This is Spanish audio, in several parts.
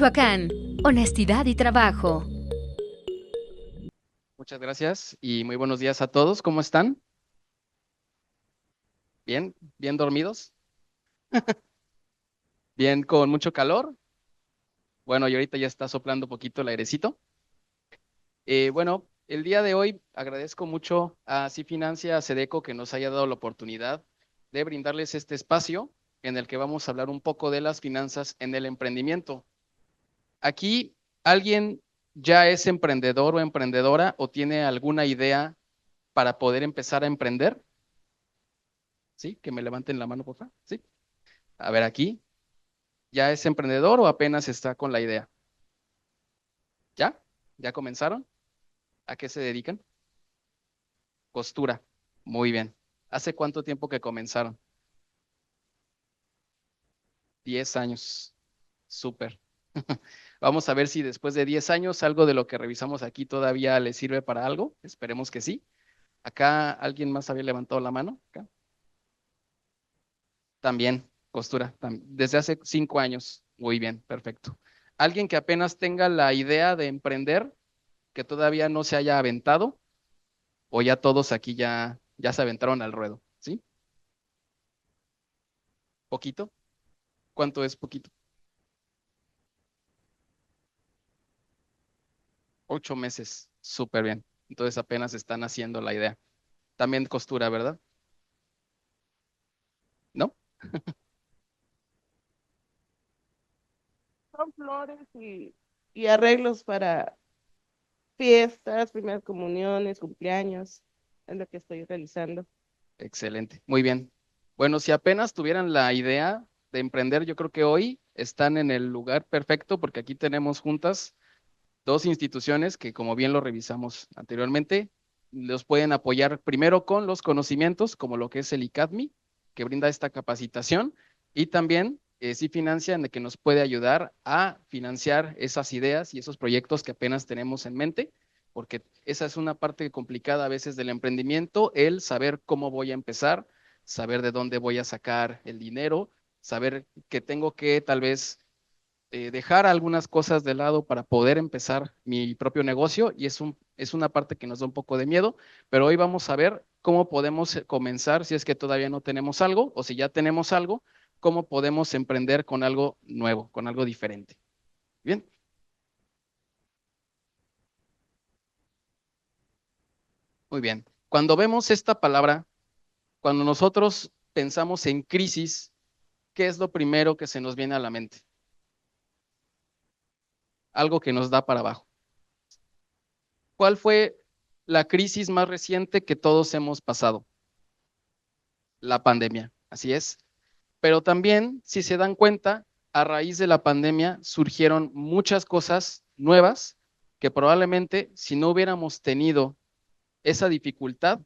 Michoacán, honestidad y trabajo. Muchas gracias y muy buenos días a todos. ¿Cómo están? ¿Bien? ¿Bien dormidos? ¿Bien con mucho calor? Bueno, y ahorita ya está soplando un poquito el airecito. Bueno, el día de hoy agradezco mucho a Cifinancia, a Sedeco, que nos haya dado la oportunidad de brindarles este espacio en el que vamos a hablar un poco de las finanzas en el emprendimiento. Aquí, ¿alguien ya es emprendedor o emprendedora o tiene alguna idea para poder empezar a emprender? ¿Sí? Que me levanten la mano, por favor. ¿Sí? A ver, aquí. ¿Ya es emprendedor o apenas está con la idea? ¿Ya? ¿Ya comenzaron? ¿A qué se dedican? Costura. Muy bien. ¿Hace cuánto tiempo que comenzaron? 10 años. Súper. Vamos a ver si después de 10 años algo de lo que revisamos aquí todavía les sirve para algo. Esperemos que sí. Acá alguien más había levantado la mano. Acá. También, costura. Desde hace 5 años. Muy bien, perfecto. Alguien que apenas tenga la idea de emprender, que todavía no se haya aventado. O ya todos aquí ya se aventaron al ruedo, ¿sí? ¿Poquito? ¿Cuánto es poquito? 8 meses, súper bien. Entonces apenas están haciendo la idea. También costura, ¿verdad? ¿No? Son flores y arreglos para fiestas, primeras comuniones, cumpleaños. Es lo que estoy realizando. Excelente, muy bien. Bueno, si apenas tuvieran la idea de emprender, yo creo que hoy están en el lugar perfecto porque aquí tenemos juntas dos instituciones que, como bien lo revisamos anteriormente, los pueden apoyar primero con los conocimientos, como lo que es el ICADMI, que brinda esta capacitación, y también sí financian, de que nos puede ayudar a financiar esas ideas y esos proyectos que apenas tenemos en mente, porque esa es una parte complicada a veces del emprendimiento, el saber cómo voy a empezar, saber de dónde voy a sacar el dinero, saber que tengo que tal vez dejar algunas cosas de lado para poder empezar mi propio negocio y es una parte que nos da un poco de miedo, pero hoy vamos a ver cómo podemos comenzar si es que todavía no tenemos algo o si ya tenemos algo, cómo podemos emprender con algo nuevo, con algo diferente. Bien, muy bien. Cuando vemos esta palabra, cuando nosotros pensamos en crisis, ¿qué es lo primero que se nos viene a la mente? Algo que nos da para abajo. ¿Cuál fue la crisis más reciente que todos hemos pasado? La pandemia, así es. Pero también, si se dan cuenta, a raíz de la pandemia surgieron muchas cosas nuevas que probablemente si no hubiéramos tenido esa dificultad,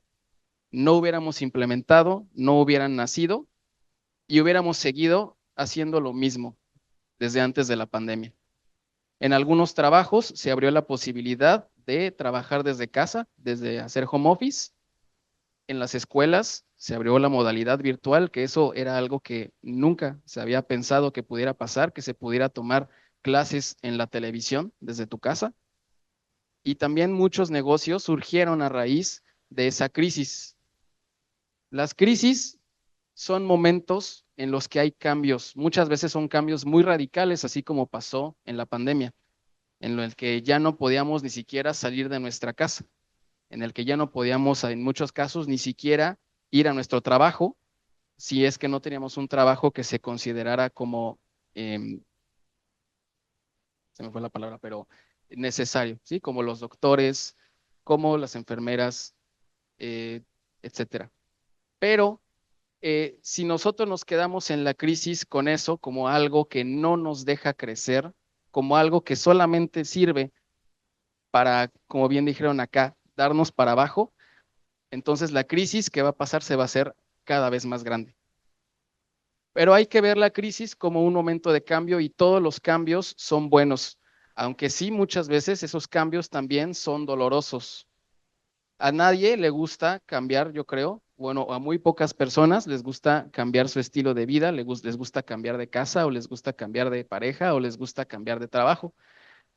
no hubiéramos implementado, no hubieran nacido y hubiéramos seguido haciendo lo mismo desde antes de la pandemia. En algunos trabajos se abrió la posibilidad de trabajar desde casa, desde hacer home office. En las escuelas se abrió la modalidad virtual, que eso era algo que nunca se había pensado que pudiera pasar, que se pudiera tomar clases en la televisión desde tu casa. Y también muchos negocios surgieron a raíz de esa crisis. Las crisis son momentos en los que hay cambios. Muchas veces son cambios muy radicales, así como pasó en la pandemia, en el que ya no podíamos ni siquiera salir de nuestra casa, en el que ya no podíamos, en muchos casos, ni siquiera ir a nuestro trabajo si es que no teníamos un trabajo que se considerara como, se me fue la palabra, pero necesario, ¿sí? Como los doctores, como las enfermeras, eh, etcétera. Pero si nosotros nos quedamos en la crisis con eso como algo que no nos deja crecer, como algo que solamente sirve para, como bien dijeron acá, darnos para abajo, entonces la crisis que va a pasar se va a hacer cada vez más grande. Pero hay que ver la crisis como un momento de cambio y todos los cambios son buenos, aunque sí muchas veces esos cambios también son dolorosos. A nadie le gusta cambiar, yo creo, bueno, a muy pocas personas les gusta cambiar su estilo de vida, les gusta cambiar de casa o les gusta cambiar de pareja o les gusta cambiar de trabajo.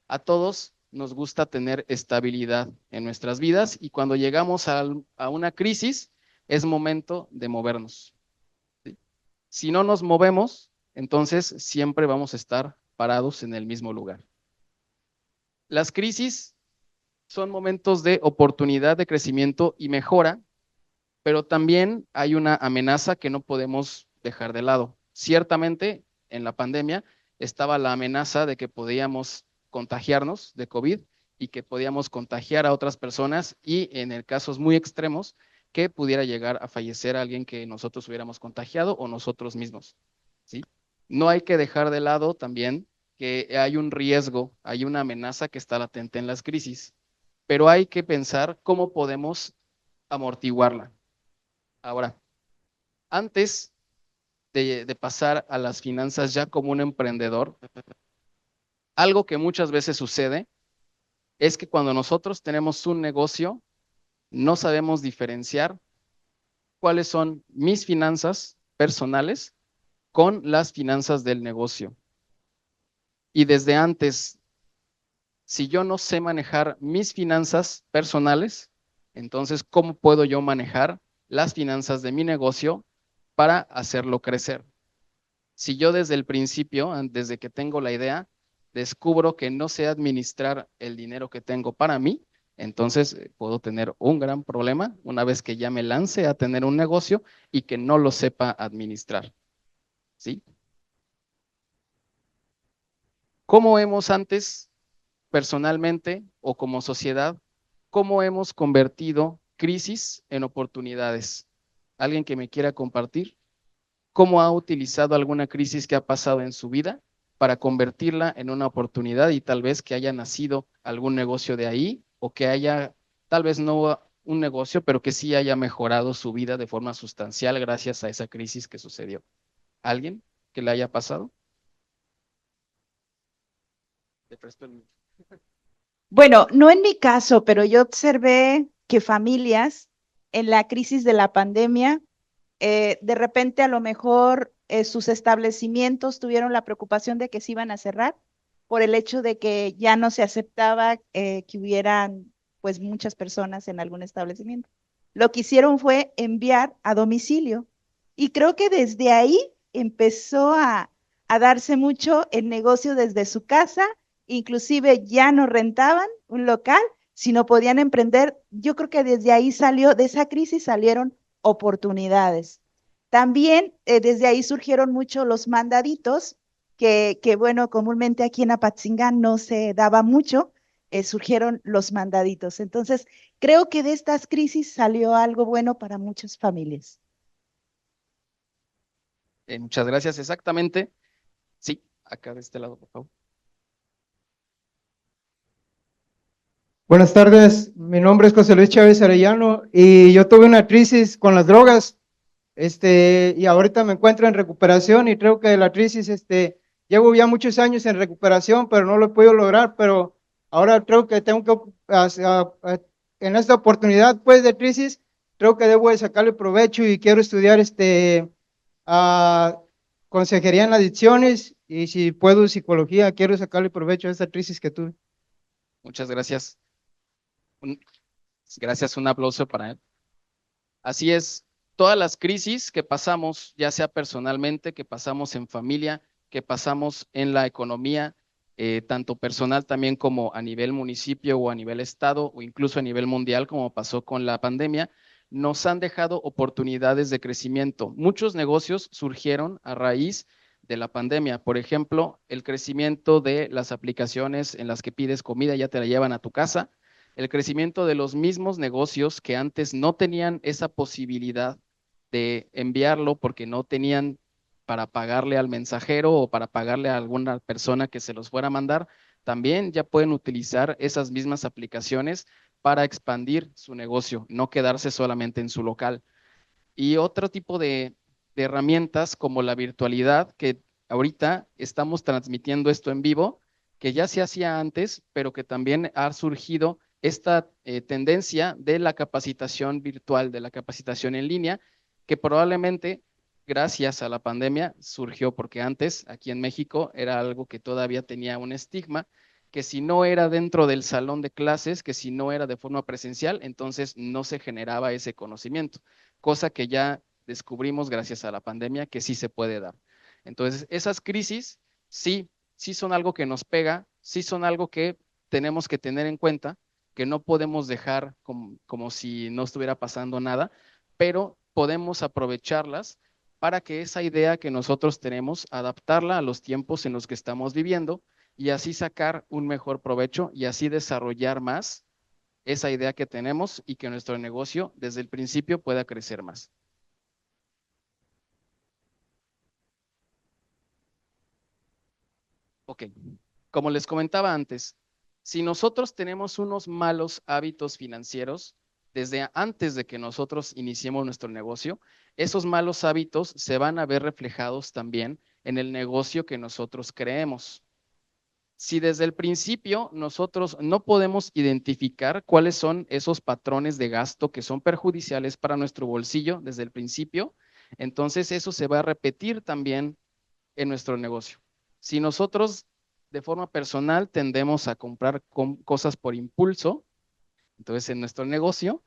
A todos nos gusta tener estabilidad en nuestras vidas y cuando llegamos a una crisis es momento de movernos. ¿Sí? Si no nos movemos, entonces siempre vamos a estar parados en el mismo lugar. Las crisis son momentos de oportunidad de crecimiento y mejora, pero también hay una amenaza que no podemos dejar de lado. Ciertamente, en la pandemia estaba la amenaza de que podíamos contagiarnos de COVID y que podíamos contagiar a otras personas y en casos muy extremos que pudiera llegar a fallecer alguien que nosotros hubiéramos contagiado o nosotros mismos, ¿sí? No hay que dejar de lado también que hay un riesgo, hay una amenaza que está latente en las crisis, pero hay que pensar cómo podemos amortiguarla. Ahora, antes de pasar a las finanzas ya como un emprendedor, algo que muchas veces sucede es que cuando nosotros tenemos un negocio, no sabemos diferenciar cuáles son mis finanzas personales con las finanzas del negocio. Y desde antes, si yo no sé manejar mis finanzas personales, entonces, ¿cómo puedo yo manejar las finanzas de mi negocio para hacerlo crecer? Si yo desde el principio, desde que tengo la idea, descubro que no sé administrar el dinero que tengo para mí, entonces puedo tener un gran problema una vez que ya me lance a tener un negocio y que no lo sepa administrar. ¿Sí? ¿Cómo hemos antes, personalmente o como sociedad, cómo hemos convertido crisis en oportunidades? ¿Alguien que me quiera compartir? ¿Cómo ha utilizado alguna crisis que ha pasado en su vida para convertirla en una oportunidad y tal vez que haya nacido algún negocio de ahí o que haya, tal vez no un negocio, pero que sí haya mejorado su vida de forma sustancial gracias a esa crisis que sucedió? ¿Alguien que le haya pasado? Le presto el... Bueno, no en mi caso, pero yo observé que familias en la crisis de la pandemia, de repente a lo mejor sus establecimientos tuvieron la preocupación de que se iban a cerrar por el hecho de que ya no se aceptaba que hubieran pues muchas personas en algún establecimiento. Lo que hicieron fue enviar a domicilio y creo que desde ahí empezó a darse mucho el negocio desde su casa, inclusive ya no rentaban un local, sino podían emprender. Yo creo que desde ahí salió, de esa crisis salieron oportunidades. También desde ahí surgieron mucho los mandaditos, bueno, comúnmente aquí en Apatzingán no se daba mucho, surgieron los mandaditos. Entonces, creo que de estas crisis salió algo bueno para muchas familias. Muchas gracias, exactamente. Sí, acá de este lado, por favor. Buenas tardes, mi nombre es José Luis Chávez Arellano y yo tuve una crisis con las drogas, y ahorita me encuentro en recuperación y creo que de la crisis, llevo ya muchos años en recuperación, pero no lo he podido lograr, pero ahora creo que tengo que, en esta oportunidad pues de crisis, creo que debo de sacarle provecho y quiero estudiar, ah, consejería en adicciones y si puedo psicología, quiero sacarle provecho a esta crisis que tuve. Muchas gracias. Gracias, un aplauso para él. Así es, todas las crisis que pasamos, ya sea personalmente, que pasamos en familia, que pasamos en la economía, tanto personal también como a nivel municipio o a nivel estado o incluso a nivel mundial, como pasó con la pandemia, nos han dejado oportunidades de crecimiento. Muchos negocios surgieron a raíz de la pandemia. Por ejemplo, el crecimiento de las aplicaciones en las que pides comida y ya te la llevan a tu casa, el crecimiento de los mismos negocios que antes no tenían esa posibilidad de enviarlo porque no tenían para pagarle al mensajero o para pagarle a alguna persona que se los fuera a mandar, también ya pueden utilizar esas mismas aplicaciones para expandir su negocio, no quedarse solamente en su local. Y otro tipo de herramientas como la virtualidad, que ahorita estamos transmitiendo esto en vivo, que ya se hacía antes, pero que también ha surgido esta tendencia de la capacitación virtual, de la capacitación en línea, que probablemente gracias a la pandemia surgió, porque antes aquí en México era algo que todavía tenía un estigma, que si no era dentro del salón de clases, que si no era de forma presencial, entonces no se generaba ese conocimiento, cosa que ya descubrimos gracias a la pandemia que sí se puede dar. Entonces, esas crisis sí son algo que nos pega, sí son algo que tenemos que tener en cuenta, que no podemos dejar como si no estuviera pasando nada, pero podemos aprovecharlas para que esa idea que nosotros tenemos, adaptarla a los tiempos en los que estamos viviendo y así sacar un mejor provecho y así desarrollar más esa idea que tenemos y que nuestro negocio desde el principio pueda crecer más. Ok, como les comentaba antes, si nosotros tenemos unos malos hábitos financieros, desde antes de que nosotros iniciemos nuestro negocio, esos malos hábitos se van a ver reflejados también en el negocio que nosotros creemos. Si desde el principio nosotros no podemos identificar cuáles son esos patrones de gasto que son perjudiciales para nuestro bolsillo desde el principio, entonces eso se va a repetir también en nuestro negocio. Si nosotros de forma personal tendemos a comprar cosas por impulso, entonces en nuestro negocio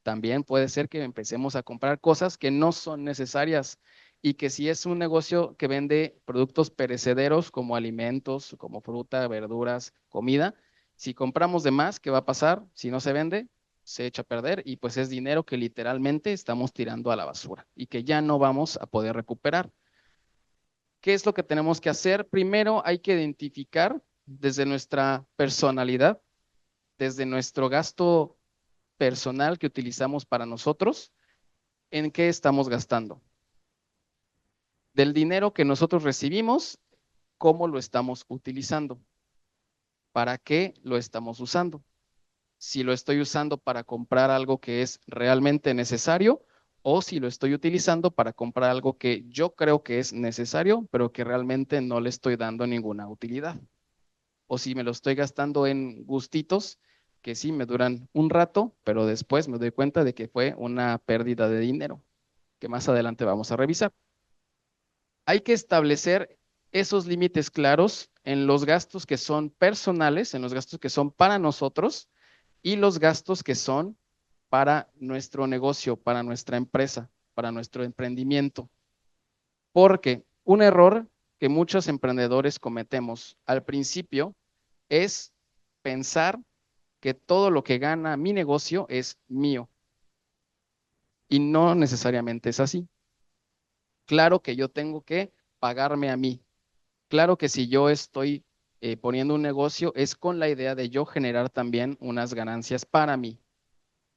también puede ser que empecemos a comprar cosas que no son necesarias y que si es un negocio que vende productos perecederos como alimentos, como fruta, verduras, comida, si compramos de más, ¿qué va a pasar? Si no se vende, se echa a perder y pues es dinero que literalmente estamos tirando a la basura y que ya no vamos a poder recuperar. ¿Qué es lo que tenemos que hacer? Primero hay que identificar desde nuestra personalidad, desde nuestro gasto personal que utilizamos para nosotros, en qué estamos gastando. Del dinero que nosotros recibimos, cómo lo estamos utilizando, para qué lo estamos usando. Si lo estoy usando para comprar algo que es realmente necesario o si lo estoy utilizando para comprar algo que yo creo que es necesario, pero que realmente no le estoy dando ninguna utilidad. O si me lo estoy gastando en gustitos que sí me duran un rato, pero después me doy cuenta de que fue una pérdida de dinero, que más adelante vamos a revisar. Hay que establecer esos límites claros en los gastos que son personales, en los gastos que son para nosotros y los gastos que son para nuestro negocio, para nuestra empresa, para nuestro emprendimiento. Porque un error que muchos emprendedores cometemos al principio es pensar que todo lo que gana mi negocio es mío. Y no necesariamente es así. Claro que yo tengo que pagarme a mí. Claro que si yo estoy poniendo un negocio es con la idea de yo generar también unas ganancias para mí.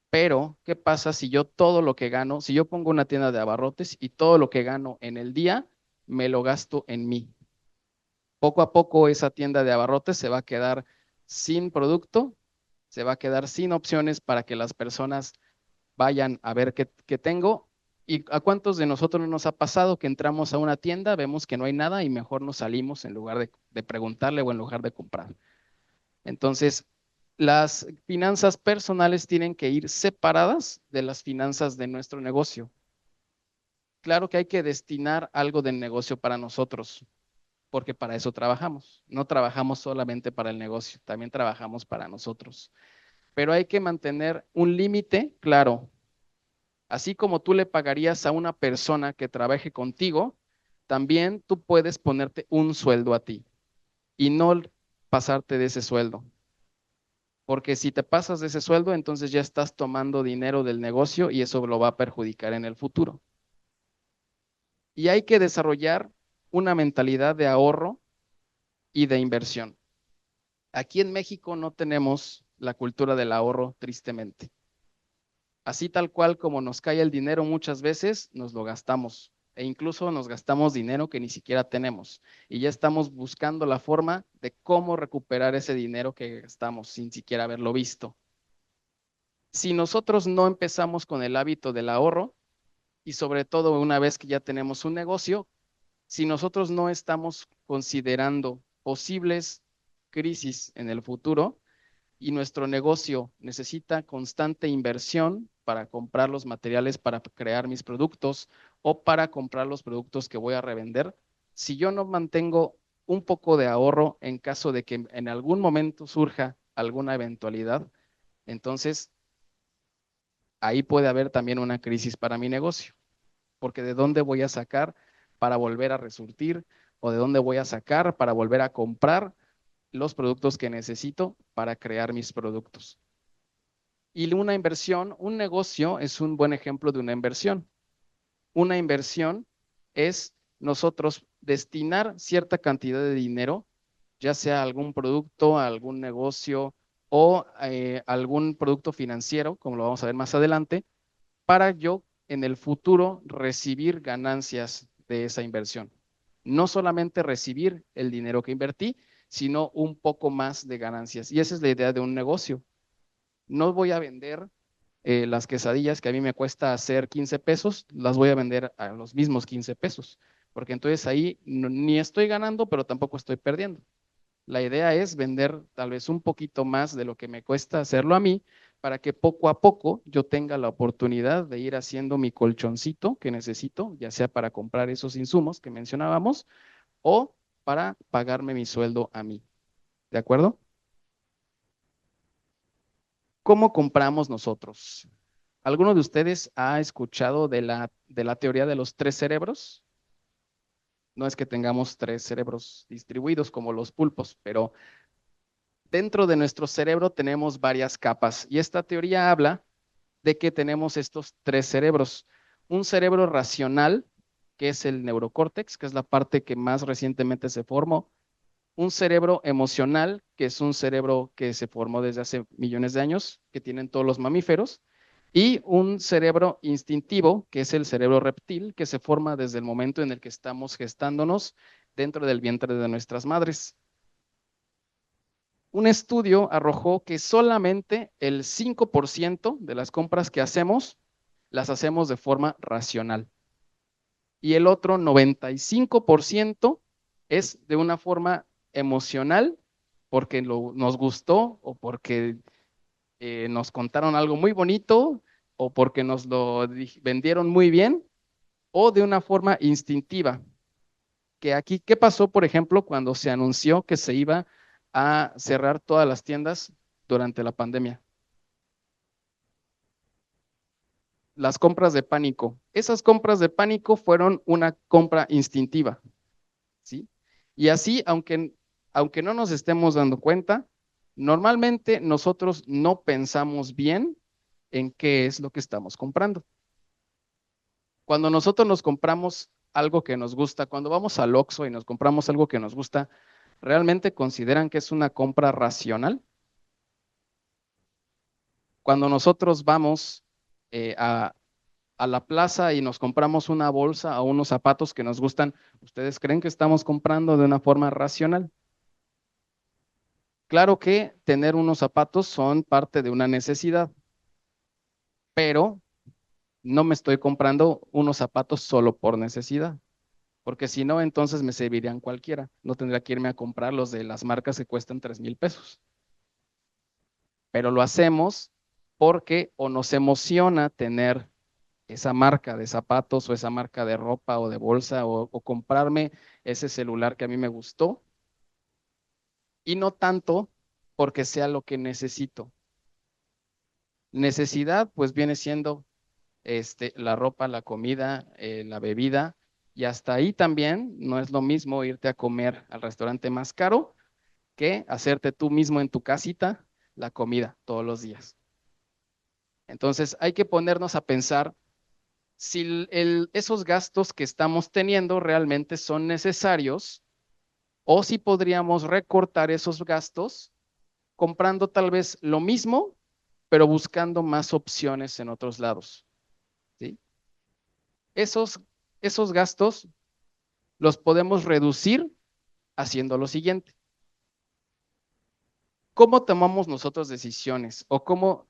Pero, ¿qué pasa si yo todo lo que gano, si yo pongo una tienda de abarrotes y todo lo que gano en el día me lo gasto en mí? Poco a poco esa tienda de abarrotes se va a quedar sin producto, se va a quedar sin opciones para que las personas vayan a ver qué tengo. ¿Y a cuántos de nosotros no nos ha pasado que entramos a una tienda, vemos que no hay nada y mejor nos salimos en lugar de preguntarle o en lugar de comprar? Entonces, las finanzas personales tienen que ir separadas de las finanzas de nuestro negocio. Claro que hay que destinar algo del negocio para nosotros, porque para eso trabajamos. No trabajamos solamente para el negocio, también trabajamos para nosotros. Pero hay que mantener un límite claro. Así como tú le pagarías a una persona que trabaje contigo, también tú puedes ponerte un sueldo a ti y no pasarte de ese sueldo. Porque si te pasas de ese sueldo, entonces ya estás tomando dinero del negocio y eso lo va a perjudicar en el futuro. Y hay que desarrollar una mentalidad de ahorro y de inversión. Aquí en México no tenemos la cultura del ahorro, tristemente. Así tal cual como nos cae el dinero muchas veces, nos lo gastamos e incluso nos gastamos dinero que ni siquiera tenemos y ya estamos buscando la forma de cómo recuperar ese dinero que gastamos sin siquiera haberlo visto. Si nosotros no empezamos con el hábito del ahorro y sobre todo una vez que ya tenemos un negocio, si nosotros no estamos considerando posibles crisis en el futuro, y nuestro negocio necesita constante inversión para comprar los materiales para crear mis productos o para comprar los productos que voy a revender, si yo no mantengo un poco de ahorro en caso de que en algún momento surja alguna eventualidad, entonces ahí puede haber también una crisis para mi negocio, porque ¿de dónde voy a sacar para volver a resurtir o de dónde voy a sacar para volver a comprar los productos que necesito para crear mis productos? Y una inversión, un negocio es un buen ejemplo de una inversión. Una inversión es nosotros destinar cierta cantidad de dinero, ya sea a algún producto, a algún negocio o algún producto financiero, como lo vamos a ver más adelante, para yo en el futuro recibir ganancias de esa inversión. No solamente recibir el dinero que invertí, sino un poco más de ganancias. Y esa es la idea de un negocio. No voy a vender las quesadillas que a mí me cuesta hacer 15 pesos, las voy a vender a los mismos 15 pesos, porque entonces ahí ni estoy ganando, pero tampoco estoy perdiendo. La idea es vender tal vez un poquito más de lo que me cuesta hacerlo a mí, para que poco a poco yo tenga la oportunidad de ir haciendo mi colchoncito que necesito, ya sea para comprar esos insumos que mencionábamos o para pagarme mi sueldo a mí. ¿De acuerdo? ¿Cómo compramos nosotros? ¿Alguno de ustedes ha escuchado de la teoría de los tres cerebros? No es que tengamos tres cerebros distribuidos como los pulpos, pero dentro de nuestro cerebro tenemos varias capas y esta teoría habla de que tenemos estos tres cerebros. Un cerebro racional, que es el neurocórtex, que es la parte que más recientemente se formó. Un cerebro emocional, que es un cerebro que se formó desde hace millones de años, que tienen todos los mamíferos. Y un cerebro instintivo, que es el cerebro reptil, que se forma desde el momento en el que estamos gestándonos dentro del vientre de nuestras madres. Un estudio arrojó que solamente el 5% de las compras que hacemos las hacemos de forma racional. Y el otro 95% es de una forma emocional, porque nos gustó o porque nos contaron algo muy bonito o porque nos lo vendieron muy bien o de una forma instintiva. Que aquí, ¿qué pasó, por ejemplo, cuando se anunció que se iba a cerrar todas las tiendas durante la pandemia? Las compras de pánico. Esas compras de pánico fueron una compra instintiva, ¿sí? Y así, aunque no nos estemos dando cuenta, normalmente nosotros no pensamos bien en qué es lo que estamos comprando. Cuando nosotros nos compramos algo que nos gusta, cuando vamos al Oxxo y nos compramos algo que nos gusta, ¿realmente consideran que es una compra racional? Cuando nosotros vamos a la plaza y nos compramos una bolsa o unos zapatos que nos gustan, ¿ustedes creen que estamos comprando de una forma racional? Claro que tener unos zapatos son parte de una necesidad, pero no me estoy comprando unos zapatos solo por necesidad, porque si no, entonces me servirían cualquiera. No tendría que irme a comprar los de las marcas que cuestan 3,000 pesos. Pero lo hacemos porque o nos emociona tener esa marca de zapatos o esa marca de ropa o de bolsa o comprarme ese celular que a mí me gustó y no tanto porque sea lo que necesito. Necesidad pues viene siendo la ropa, la comida, la bebida y hasta ahí también no es lo mismo irte a comer al restaurante más caro que hacerte tú mismo en tu casita la comida todos los días. Entonces hay que ponernos a pensar si esos gastos que estamos teniendo realmente son necesarios o si podríamos recortar esos gastos comprando tal vez lo mismo, pero buscando más opciones en otros lados. ¿Sí? Esos gastos los podemos reducir haciendo lo siguiente. ¿Cómo tomamos nosotros decisiones? ¿O cómo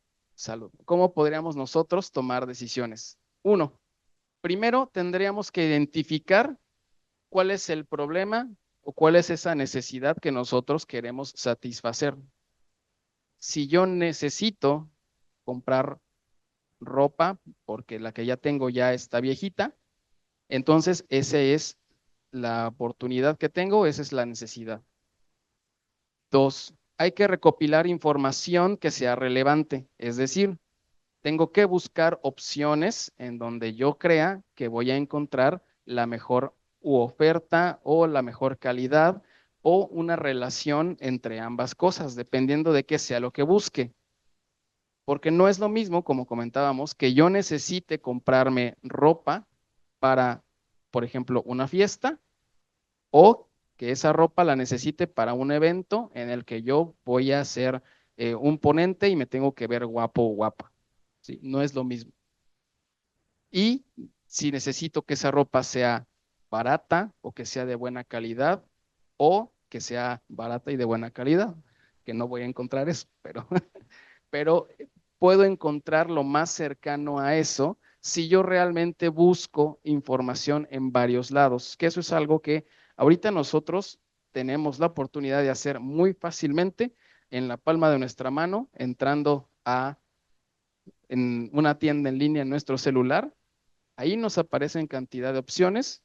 podríamos nosotros tomar decisiones? Uno, primero tendríamos que identificar cuál es el problema o cuál es esa necesidad que nosotros queremos satisfacer. si yo necesito comprar ropa porque la que ya tengo ya está viejita, entonces esa es la oportunidad que tengo, esa es la necesidad. 2, hay que recopilar información que sea relevante, es decir, tengo que buscar opciones en donde yo crea que voy a encontrar la mejor oferta o la mejor calidad o una relación entre ambas cosas, dependiendo de qué sea lo que busque. Porque no es lo mismo, como comentábamos, que yo necesite comprarme ropa para, por ejemplo, una fiesta, o que esa ropa la necesite para un evento en el que yo voy a ser un ponente y me tengo que ver guapo o guapa. ¿Sí? No es lo mismo. Y si necesito que esa ropa sea barata o que sea de buena calidad o que sea barata y de buena calidad, que no voy a encontrar eso, pero puedo encontrar lo más cercano a eso si yo realmente busco información en varios lados, que eso es algo que ahorita nosotros tenemos la oportunidad de hacer muy fácilmente en la palma de nuestra mano, entrando en una tienda en línea en nuestro celular. Ahí nos aparecen cantidad de opciones.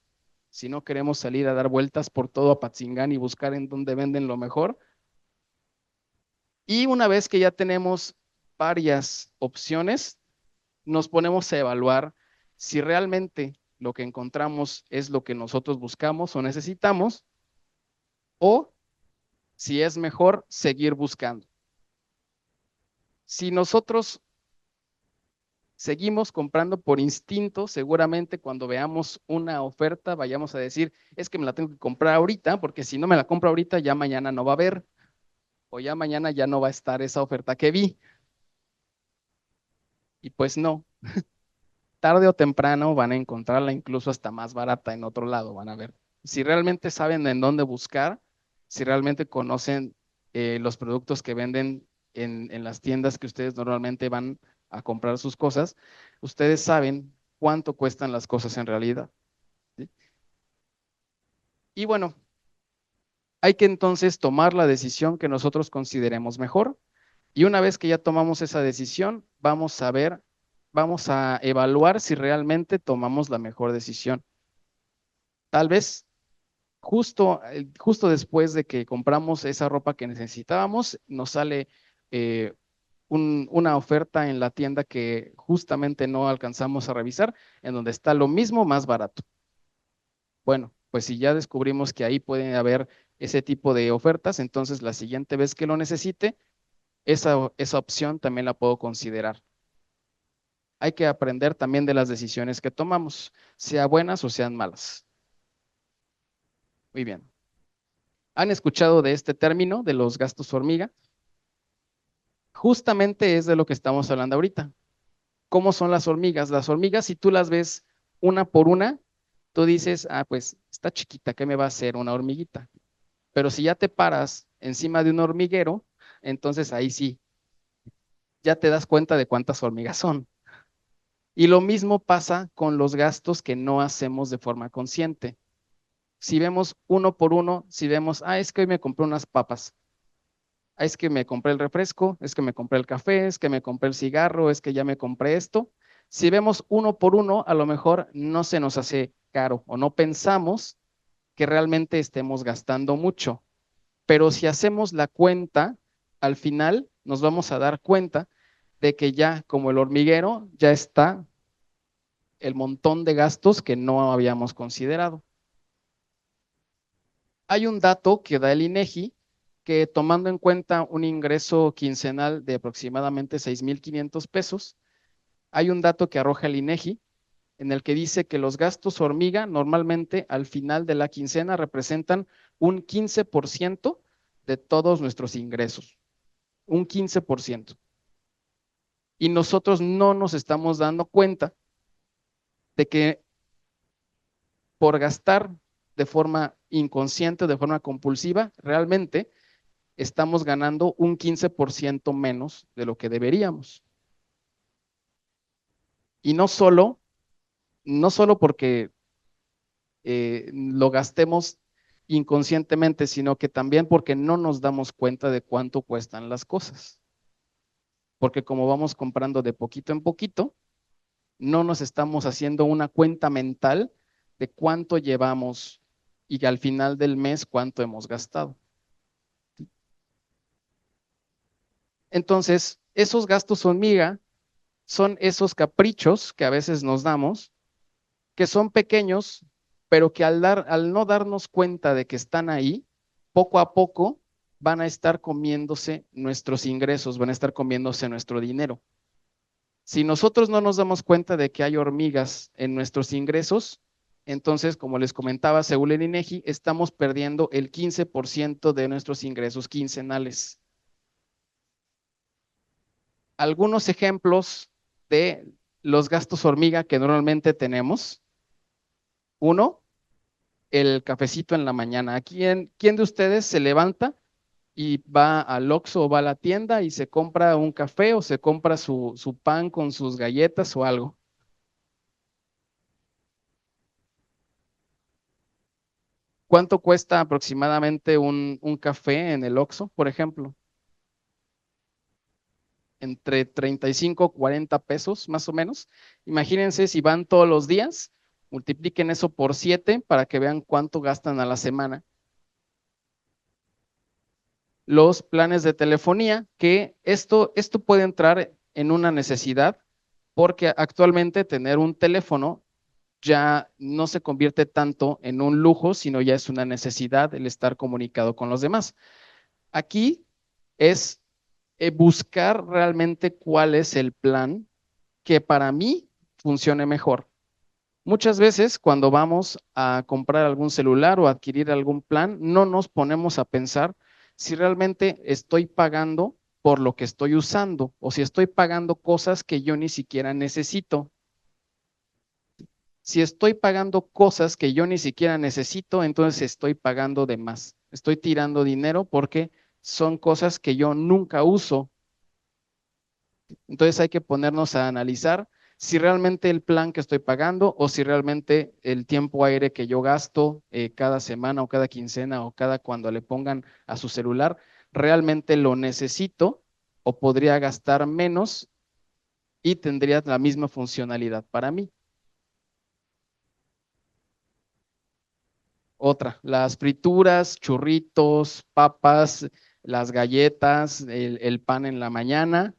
Si no queremos salir a dar vueltas por todo Apatzingán y buscar en dónde venden lo mejor. Y una vez que ya tenemos varias opciones, nos ponemos a evaluar si realmente lo que encontramos es lo que nosotros buscamos o necesitamos, o si es mejor seguir buscando. Si nosotros seguimos comprando por instinto, seguramente cuando veamos una oferta vayamos a decir, es que me la tengo que comprar ahorita, porque si no me la compro ahorita, ya mañana no va a haber, o ya mañana ya no va a estar esa oferta que vi. Y pues no, tarde o temprano van a encontrarla incluso hasta más barata en otro lado, van a ver. Si realmente saben en dónde buscar, si realmente conocen los productos que venden en las tiendas que ustedes normalmente van a comprar sus cosas, ustedes saben cuánto cuestan las cosas en realidad. ¿Sí? Y bueno, hay que entonces tomar la decisión que nosotros consideremos mejor. Y una vez que ya tomamos esa decisión, vamos a ver, vamos a evaluar si realmente tomamos la mejor decisión. Tal vez justo después de que compramos esa ropa que necesitábamos, nos sale una oferta en la tienda que justamente no alcanzamos a revisar, en donde está lo mismo más barato. Bueno, pues si ya descubrimos que ahí puede haber ese tipo de ofertas, entonces la siguiente vez que lo necesite, esa opción también la puedo considerar. Hay que aprender también de las decisiones que tomamos, sean buenas o sean malas. Muy bien. ¿Han escuchado de este término de los gastos hormiga? Justamente es de lo que estamos hablando ahorita. ¿Cómo son las hormigas? Las hormigas, si tú las ves una por una, tú dices, ah, pues está chiquita, ¿qué me va a hacer una hormiguita? Pero si ya te paras encima de un hormiguero, entonces ahí sí, ya te das cuenta de cuántas hormigas son. Y lo mismo pasa con los gastos que no hacemos de forma consciente. Si vemos uno por uno, si vemos, ah, es que hoy me compré unas papas, ah, es que me compré el refresco, es que me compré el café, es que me compré el cigarro, es que ya me compré esto. Si vemos uno por uno, a lo mejor no se nos hace caro o no pensamos que realmente estemos gastando mucho. Pero si hacemos la cuenta, al final nos vamos a dar cuenta de que ya como el hormiguero ya está el montón de gastos que no habíamos considerado. Hay un dato que da el INEGI que tomando en cuenta un ingreso quincenal de aproximadamente 6,500 pesos, hay un dato que arroja el INEGI en el que dice que los gastos hormiga normalmente al final de la quincena representan un 15% de todos nuestros ingresos. Un 15%. Y nosotros no nos estamos dando cuenta de que por gastar de forma inconsciente, de forma compulsiva, realmente estamos ganando un 15% menos de lo que deberíamos. Y no solo porque lo gastemos inconscientemente, sino que también porque no nos damos cuenta de cuánto cuestan las cosas. porque como vamos comprando de poquito en poquito, no nos estamos haciendo una cuenta mental de cuánto llevamos y al final del mes cuánto hemos gastado. Entonces, esos gastos hormiga son esos caprichos que a veces nos damos, que son pequeños, pero que al no darnos cuenta de que están ahí, poco a poco van a estar comiéndose nuestros ingresos, van a estar comiéndose nuestro dinero. Si nosotros no nos damos cuenta de que hay hormigas en nuestros ingresos, entonces, como les comentaba, según el INEGI, estamos perdiendo el 15% de nuestros ingresos quincenales. Algunos ejemplos de los gastos hormiga que normalmente tenemos. Uno, el cafecito en la mañana. ¿Quién de ustedes se levanta y va al Oxxo o va a la tienda y se compra un café o se compra su pan con sus galletas o algo? ¿Cuánto cuesta aproximadamente un café en el Oxxo, por ejemplo? Entre 35 y 40 pesos, más o menos. Imagínense si van todos los días, multipliquen eso por 7 para que vean cuánto gastan a la semana. Los planes de telefonía, que esto puede entrar en una necesidad, porque actualmente tener un teléfono ya no se convierte tanto en un lujo, sino ya es una necesidad el estar comunicado con los demás. Aquí es buscar realmente cuál es el plan que para mí funcione mejor. Muchas veces cuando vamos a comprar algún celular o adquirir algún plan, no nos ponemos a pensar si realmente estoy pagando por lo que estoy usando o si estoy pagando cosas que yo ni siquiera necesito. Si estoy pagando cosas que yo ni siquiera necesito, entonces estoy pagando de más. Estoy tirando dinero porque son cosas que yo nunca uso. Entonces hay que ponernos a analizar si realmente el plan que estoy pagando o si realmente el tiempo aire que yo gasto cada semana o cada quincena o cada cuando le pongan a su celular, realmente lo necesito o podría gastar menos y tendría la misma funcionalidad para mí. Otra, las frituras, churritos, papas, las galletas, el pan en la mañana.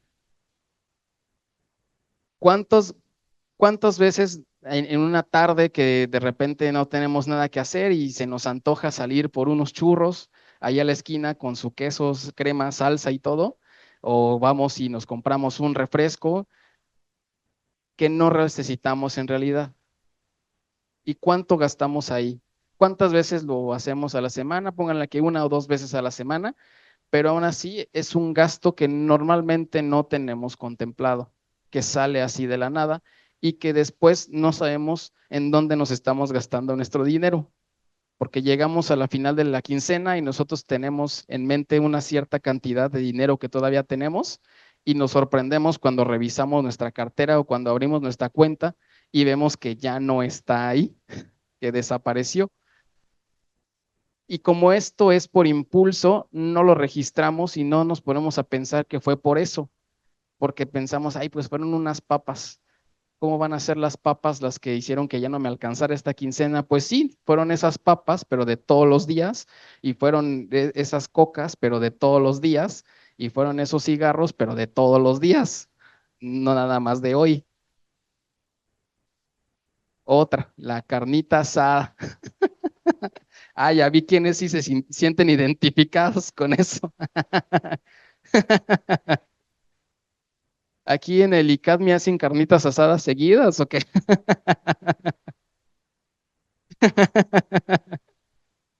¿Cuántas veces en una tarde que de repente no tenemos nada que hacer y se nos antoja salir por unos churros allá a la esquina con su queso, crema, salsa y todo? O vamos y nos compramos un refresco que no necesitamos en realidad. ¿Y cuánto gastamos ahí? ¿Cuántas veces lo hacemos a la semana? Pónganle que 1 o 2 veces a la semana, pero aún así es un gasto que normalmente no tenemos contemplado, que sale así de la nada y que después no sabemos en dónde nos estamos gastando nuestro dinero, porque llegamos a la final de la quincena y nosotros tenemos en mente una cierta cantidad de dinero que todavía tenemos y nos sorprendemos cuando revisamos nuestra cartera o cuando abrimos nuestra cuenta y vemos que ya no está ahí, que desapareció. Y como esto es por impulso, no lo registramos y no nos ponemos a pensar que fue por eso, porque pensamos, ay, pues fueron unas papas. ¿Cómo van a ser las papas las que hicieron que ya no me alcanzara esta quincena? Pues sí, fueron esas papas, pero de todos los días, y fueron esas cocas, pero de todos los días, y fueron esos cigarros, pero de todos los días, no nada más de hoy. Otra, la carnita asada. Ah, ya vi quiénes sí se sienten identificados con eso. ¿Aquí en el ICAD me hacen carnitas asadas seguidas o qué?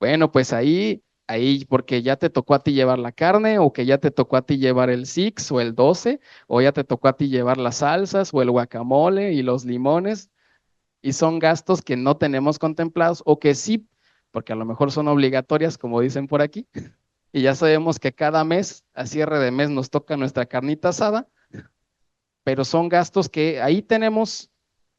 Bueno, pues ahí, porque ya te tocó a ti llevar la carne, o que ya te tocó a ti llevar el Six o el 12, o ya te tocó a ti llevar las salsas o el guacamole y los limones, y son gastos que no tenemos contemplados, o que sí, porque a lo mejor son obligatorias, como dicen por aquí, y ya sabemos que cada mes, a cierre de mes, nos toca nuestra carnita asada, pero son gastos que ahí tenemos,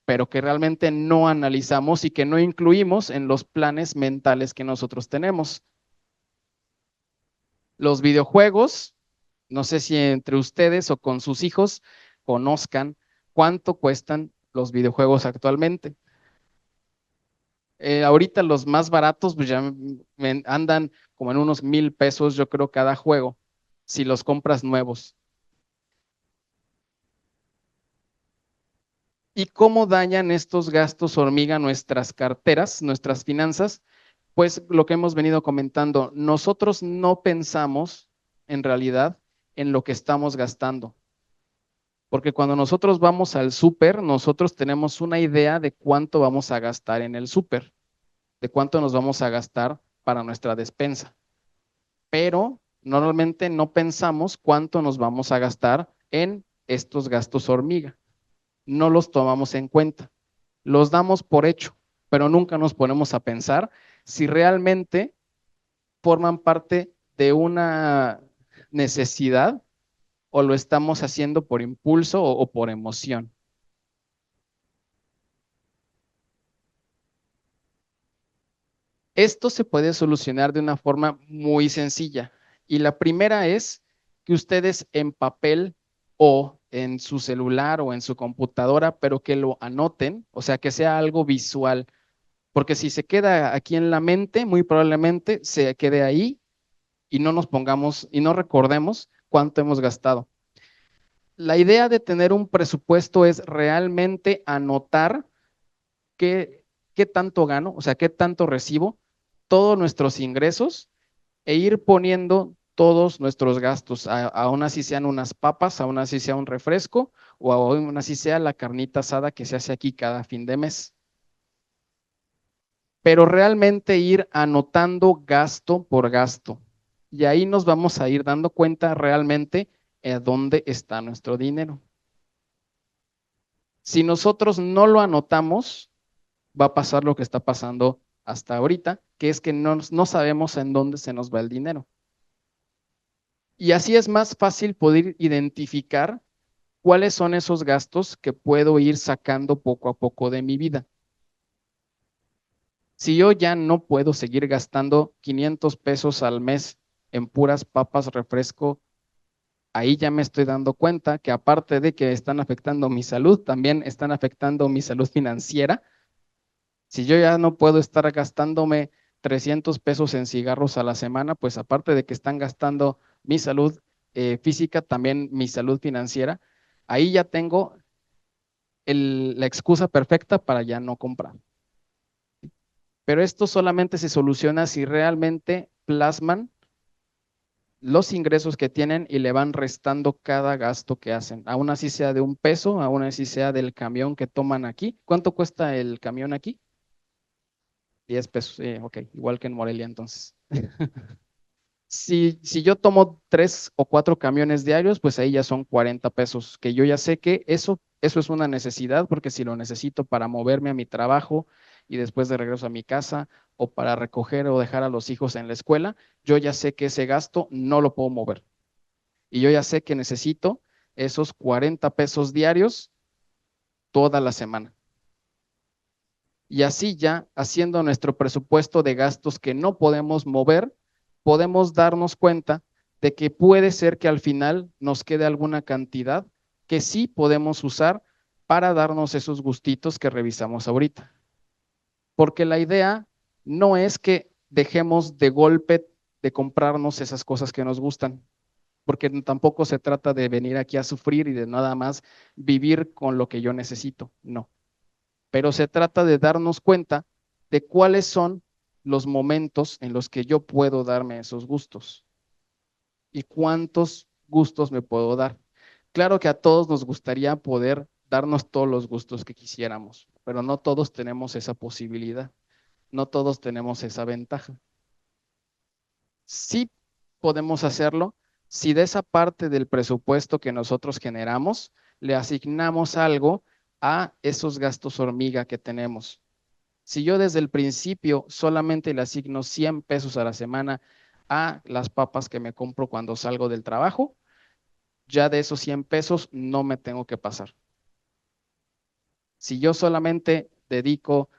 pero que realmente no analizamos y que no incluimos en los planes mentales que nosotros tenemos. Los videojuegos, No sé si entre ustedes o con sus hijos conozcan cuánto cuestan los videojuegos actualmente. Ahorita los más baratos pues ya andan como en unos 1,000 pesos, yo creo, cada juego, si los compras nuevos. ¿Y cómo dañan estos gastos hormiga nuestras carteras, nuestras finanzas? Pues lo que hemos venido comentando, nosotros no pensamos en realidad en lo que estamos gastando. Porque cuando nosotros vamos al súper, nosotros tenemos una idea de cuánto vamos a gastar en el súper, de cuánto nos vamos a gastar para nuestra despensa. Pero normalmente no pensamos cuánto nos vamos a gastar en estos gastos hormiga. No los tomamos en cuenta. Los damos por hecho, pero nunca nos ponemos a pensar si realmente forman parte de una necesidad o lo estamos haciendo por impulso o por emoción. Esto se puede solucionar de una forma muy sencilla. Y la primera es que ustedes en papel o en su celular o en su computadora, pero que lo anoten, o sea, que sea algo visual. Porque si se queda aquí en la mente, muy probablemente se quede ahí y no nos pongamos y no recordemos cuánto hemos gastado. La idea de tener un presupuesto es realmente anotar qué tanto gano, o sea, qué tanto recibo, todos nuestros ingresos e ir poniendo todos nuestros gastos, aún así sean unas papas, aún así sea un refresco o aún así sea la carnita asada que se hace aquí cada fin de mes. Pero realmente ir anotando gasto por gasto. Y ahí nos vamos a ir dando cuenta realmente a dónde está nuestro dinero. Si nosotros no lo anotamos, va a pasar lo que está pasando hasta ahorita, que es que no sabemos en dónde se nos va el dinero. Y así es más fácil poder identificar cuáles son esos gastos que puedo ir sacando poco a poco de mi vida. Si yo ya no puedo seguir gastando 500 pesos al mes en puras papas, refresco, ahí ya me estoy dando cuenta que aparte de que están afectando mi salud, también están afectando mi salud financiera. Si yo ya no puedo estar gastándome 300 pesos en cigarros a la semana, pues aparte de que están gastando mi salud física, también mi salud financiera, ahí ya tengo la excusa perfecta para ya no comprar. Pero esto solamente se soluciona si realmente plasman los ingresos que tienen y le van restando cada gasto que hacen. Aún así sea de 1 peso, aún así sea del camión que toman aquí. ¿Cuánto cuesta el camión aquí? 10 pesos, ok, igual que en Morelia entonces. Si yo tomo 3 o 4 camiones diarios, pues ahí ya son 40 pesos, que yo ya sé que eso es una necesidad, porque si lo necesito para moverme a mi trabajo y después de regreso a mi casa, o para recoger o dejar a los hijos en la escuela, yo ya sé que ese gasto no lo puedo mover. Y yo ya sé que necesito esos 40 pesos diarios toda la semana. Y así ya, haciendo nuestro presupuesto de gastos que no podemos mover, podemos darnos cuenta de que puede ser que al final nos quede alguna cantidad que sí podemos usar para darnos esos gustitos que revisamos ahorita. Porque la idea no es que dejemos de golpe de comprarnos esas cosas que nos gustan, porque tampoco se trata de venir aquí a sufrir y de nada más vivir con lo que yo necesito, no. Pero se trata de darnos cuenta de cuáles son los momentos en los que yo puedo darme esos gustos y cuántos gustos me puedo dar. Claro que a todos nos gustaría poder darnos todos los gustos que quisiéramos, pero no todos tenemos esa posibilidad, no todos tenemos esa ventaja. Sí podemos hacerlo si de esa parte del presupuesto que nosotros generamos le asignamos algo a esos gastos hormiga que tenemos. Si yo desde el principio solamente le asigno 100 pesos a la semana a las papas que me compro cuando salgo del trabajo, ya de esos 100 pesos no me tengo que pasar. Si yo solamente dedico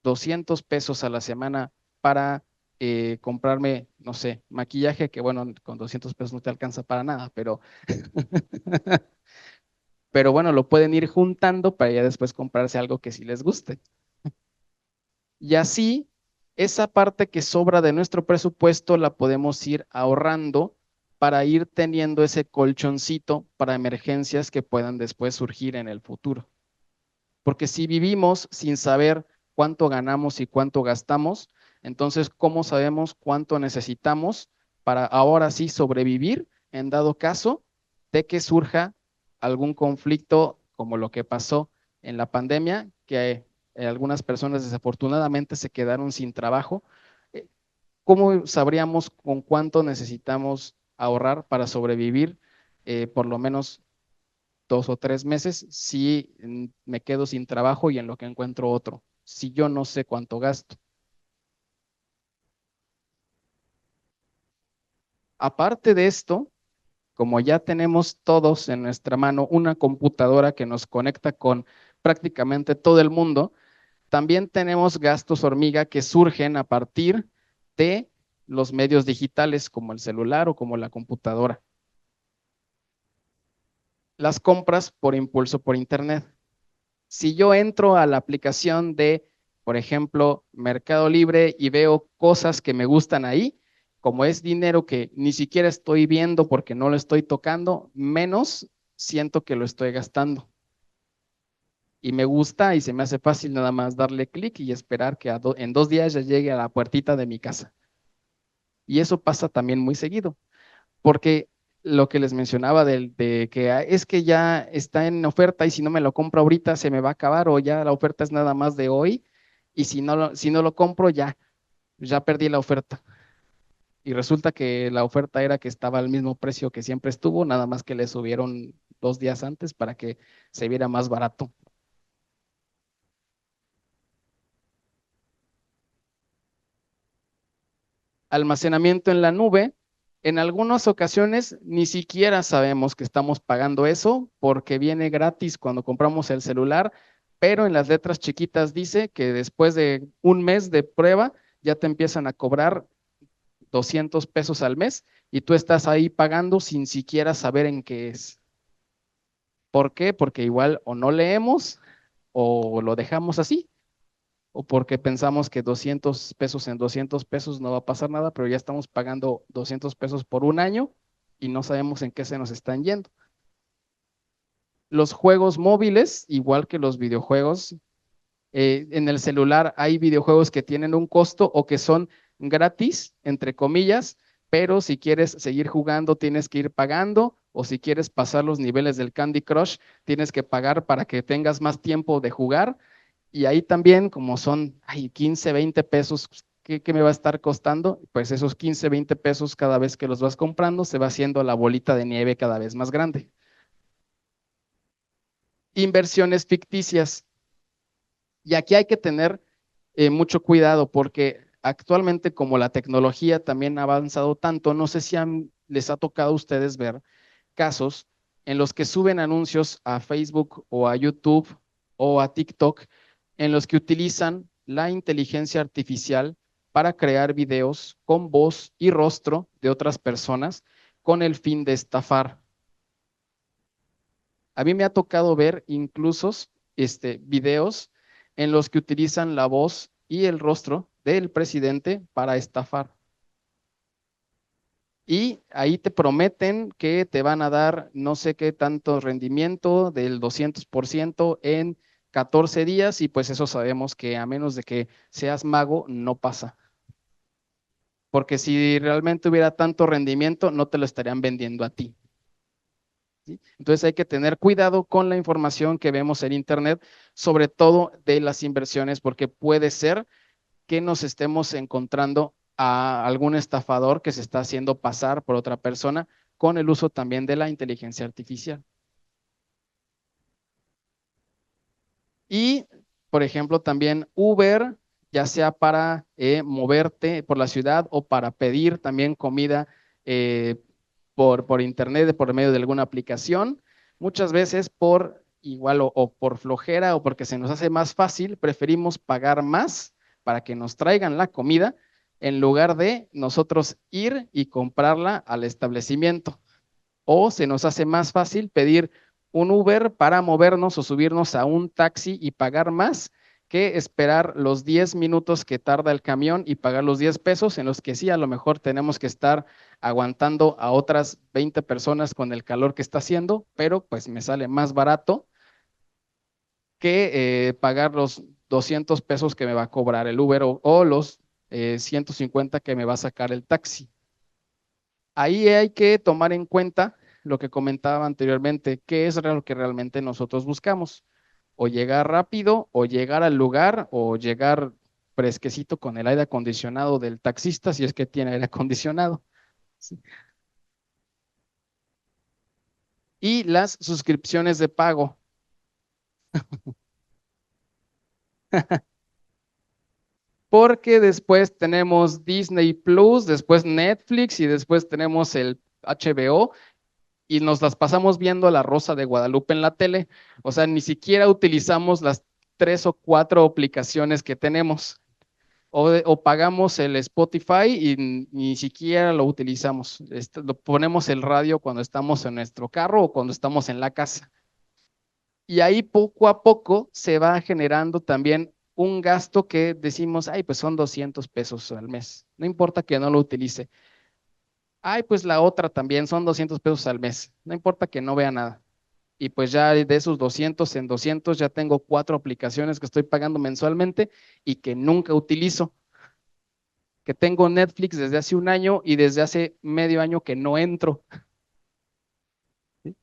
200 pesos a la semana para comprarme, no sé, maquillaje, que bueno, con 200 pesos no te alcanza para nada, pero, pero bueno, lo pueden ir juntando para ya después comprarse algo que sí les guste. Y así, esa parte que sobra de nuestro presupuesto la podemos ir ahorrando para ir teniendo ese colchoncito para emergencias que puedan después surgir en el futuro. Porque si vivimos sin saber cuánto ganamos y cuánto gastamos, entonces, ¿cómo sabemos cuánto necesitamos para ahora sí sobrevivir en dado caso de que surja algún conflicto como lo que pasó en la pandemia, que algunas personas desafortunadamente se quedaron sin trabajo? ¿Cómo sabríamos con cuánto necesitamos ahorrar para sobrevivir por lo menos 2 o 3 meses si me quedo sin trabajo y en lo que encuentro otro, si yo no sé cuánto gasto? Aparte de esto, como ya tenemos todos en nuestra mano una computadora que nos conecta con prácticamente todo el mundo, también tenemos gastos hormiga que surgen a partir de los medios digitales como el celular o como la computadora. Las compras por impulso por internet. Si yo entro a la aplicación de, por ejemplo, Mercado Libre y veo cosas que me gustan ahí, como es dinero que ni siquiera estoy viendo porque no lo estoy tocando, menos siento que lo estoy gastando. Y me gusta y se me hace fácil nada más darle clic y esperar que en 2 días ya llegue a la puertita de mi casa. Y eso pasa también muy seguido, porque lo que les mencionaba de que es que ya está en oferta y si no me lo compro ahorita se me va a acabar, o ya la oferta es nada más de hoy y si no lo compro ya perdí la oferta. Y resulta que la oferta era que estaba al mismo precio que siempre estuvo, nada más que le subieron 2 días antes para que se viera más barato. Almacenamiento en la nube. En algunas ocasiones ni siquiera sabemos que estamos pagando eso porque viene gratis cuando compramos el celular, pero en las letras chiquitas dice que después de un mes de prueba ya te empiezan a cobrar 200 pesos al mes y tú estás ahí pagando sin siquiera saber en qué es. ¿Por qué? Porque igual o no leemos o lo dejamos así, o porque pensamos que 200 pesos en 200 pesos no va a pasar nada, pero ya estamos pagando 200 pesos por un año y no sabemos en qué se nos están yendo. Los juegos móviles, igual que los videojuegos, en el celular hay videojuegos que tienen un costo o que son gratis, entre comillas, pero si quieres seguir jugando tienes que ir pagando, o si quieres pasar los niveles del Candy Crush, tienes que pagar para que tengas más tiempo de jugar. Y ahí también, como son 15, 20 pesos, ¿qué me va a estar costando? Pues esos 15, 20 pesos cada vez que los vas comprando, se va haciendo la bolita de nieve cada vez más grande. Inversiones ficticias. Y aquí hay que tener mucho cuidado porque actualmente, como la tecnología también ha avanzado tanto, no sé si les ha tocado a ustedes ver casos en los que suben anuncios a Facebook o a YouTube o a TikTok en los que utilizan la inteligencia artificial para crear videos con voz y rostro de otras personas con el fin de estafar. A mí me ha tocado ver incluso videos en los que utilizan la voz y el rostro del presidente para estafar. Y ahí te prometen que te van a dar no sé qué tanto rendimiento del 200% en 14 días y pues eso sabemos que a menos de que seas mago no pasa. Porque si realmente hubiera tanto rendimiento no te lo estarían vendiendo a ti. ¿Sí? Entonces hay que tener cuidado con la información que vemos en internet, sobre todo de las inversiones, porque puede ser que nos estemos encontrando a algún estafador que se está haciendo pasar por otra persona con el uso también de la inteligencia artificial. Y, por ejemplo, también Uber, ya sea para moverte por la ciudad o para pedir también comida por internet, por medio de alguna aplicación, muchas veces por igual o por flojera o porque se nos hace más fácil, preferimos pagar más para que nos traigan la comida en lugar de nosotros ir y comprarla al establecimiento. O se nos hace más fácil pedir un Uber para movernos o subirnos a un taxi y pagar más que esperar los 10 minutos que tarda el camión y pagar los 10 pesos, en los que sí, a lo mejor tenemos que estar aguantando a otras 20 personas con el calor que está haciendo, pero pues me sale más barato que pagar los 200 pesos que me va a cobrar el Uber o los 150 que me va a sacar el taxi. Ahí hay que tomar en cuenta lo que comentaba anteriormente, qué es lo que realmente nosotros buscamos. O llegar rápido, o llegar al lugar, o llegar fresquecito con el aire acondicionado del taxista, si es que tiene aire acondicionado. Sí. Y las suscripciones de pago. Porque después tenemos Disney Plus, después Netflix y después tenemos el HBO y nos las pasamos viendo La Rosa de Guadalupe en la tele. O sea, ni siquiera utilizamos las 3 o 4 aplicaciones que tenemos. O pagamos el Spotify y ni siquiera lo utilizamos. Lo ponemos el radio cuando estamos en nuestro carro o cuando estamos en la casa. Y ahí poco a poco se va generando también un gasto que decimos, ay, pues son 200 pesos al mes. No importa que no lo utilice. Ay, pues la otra también son 200 pesos al mes. No importa que no vea nada. Y pues ya de esos 200 en 200 ya tengo 4 aplicaciones que estoy pagando mensualmente y que nunca utilizo. Que tengo Netflix desde hace un año y desde hace medio año que no entro. ¿Sí?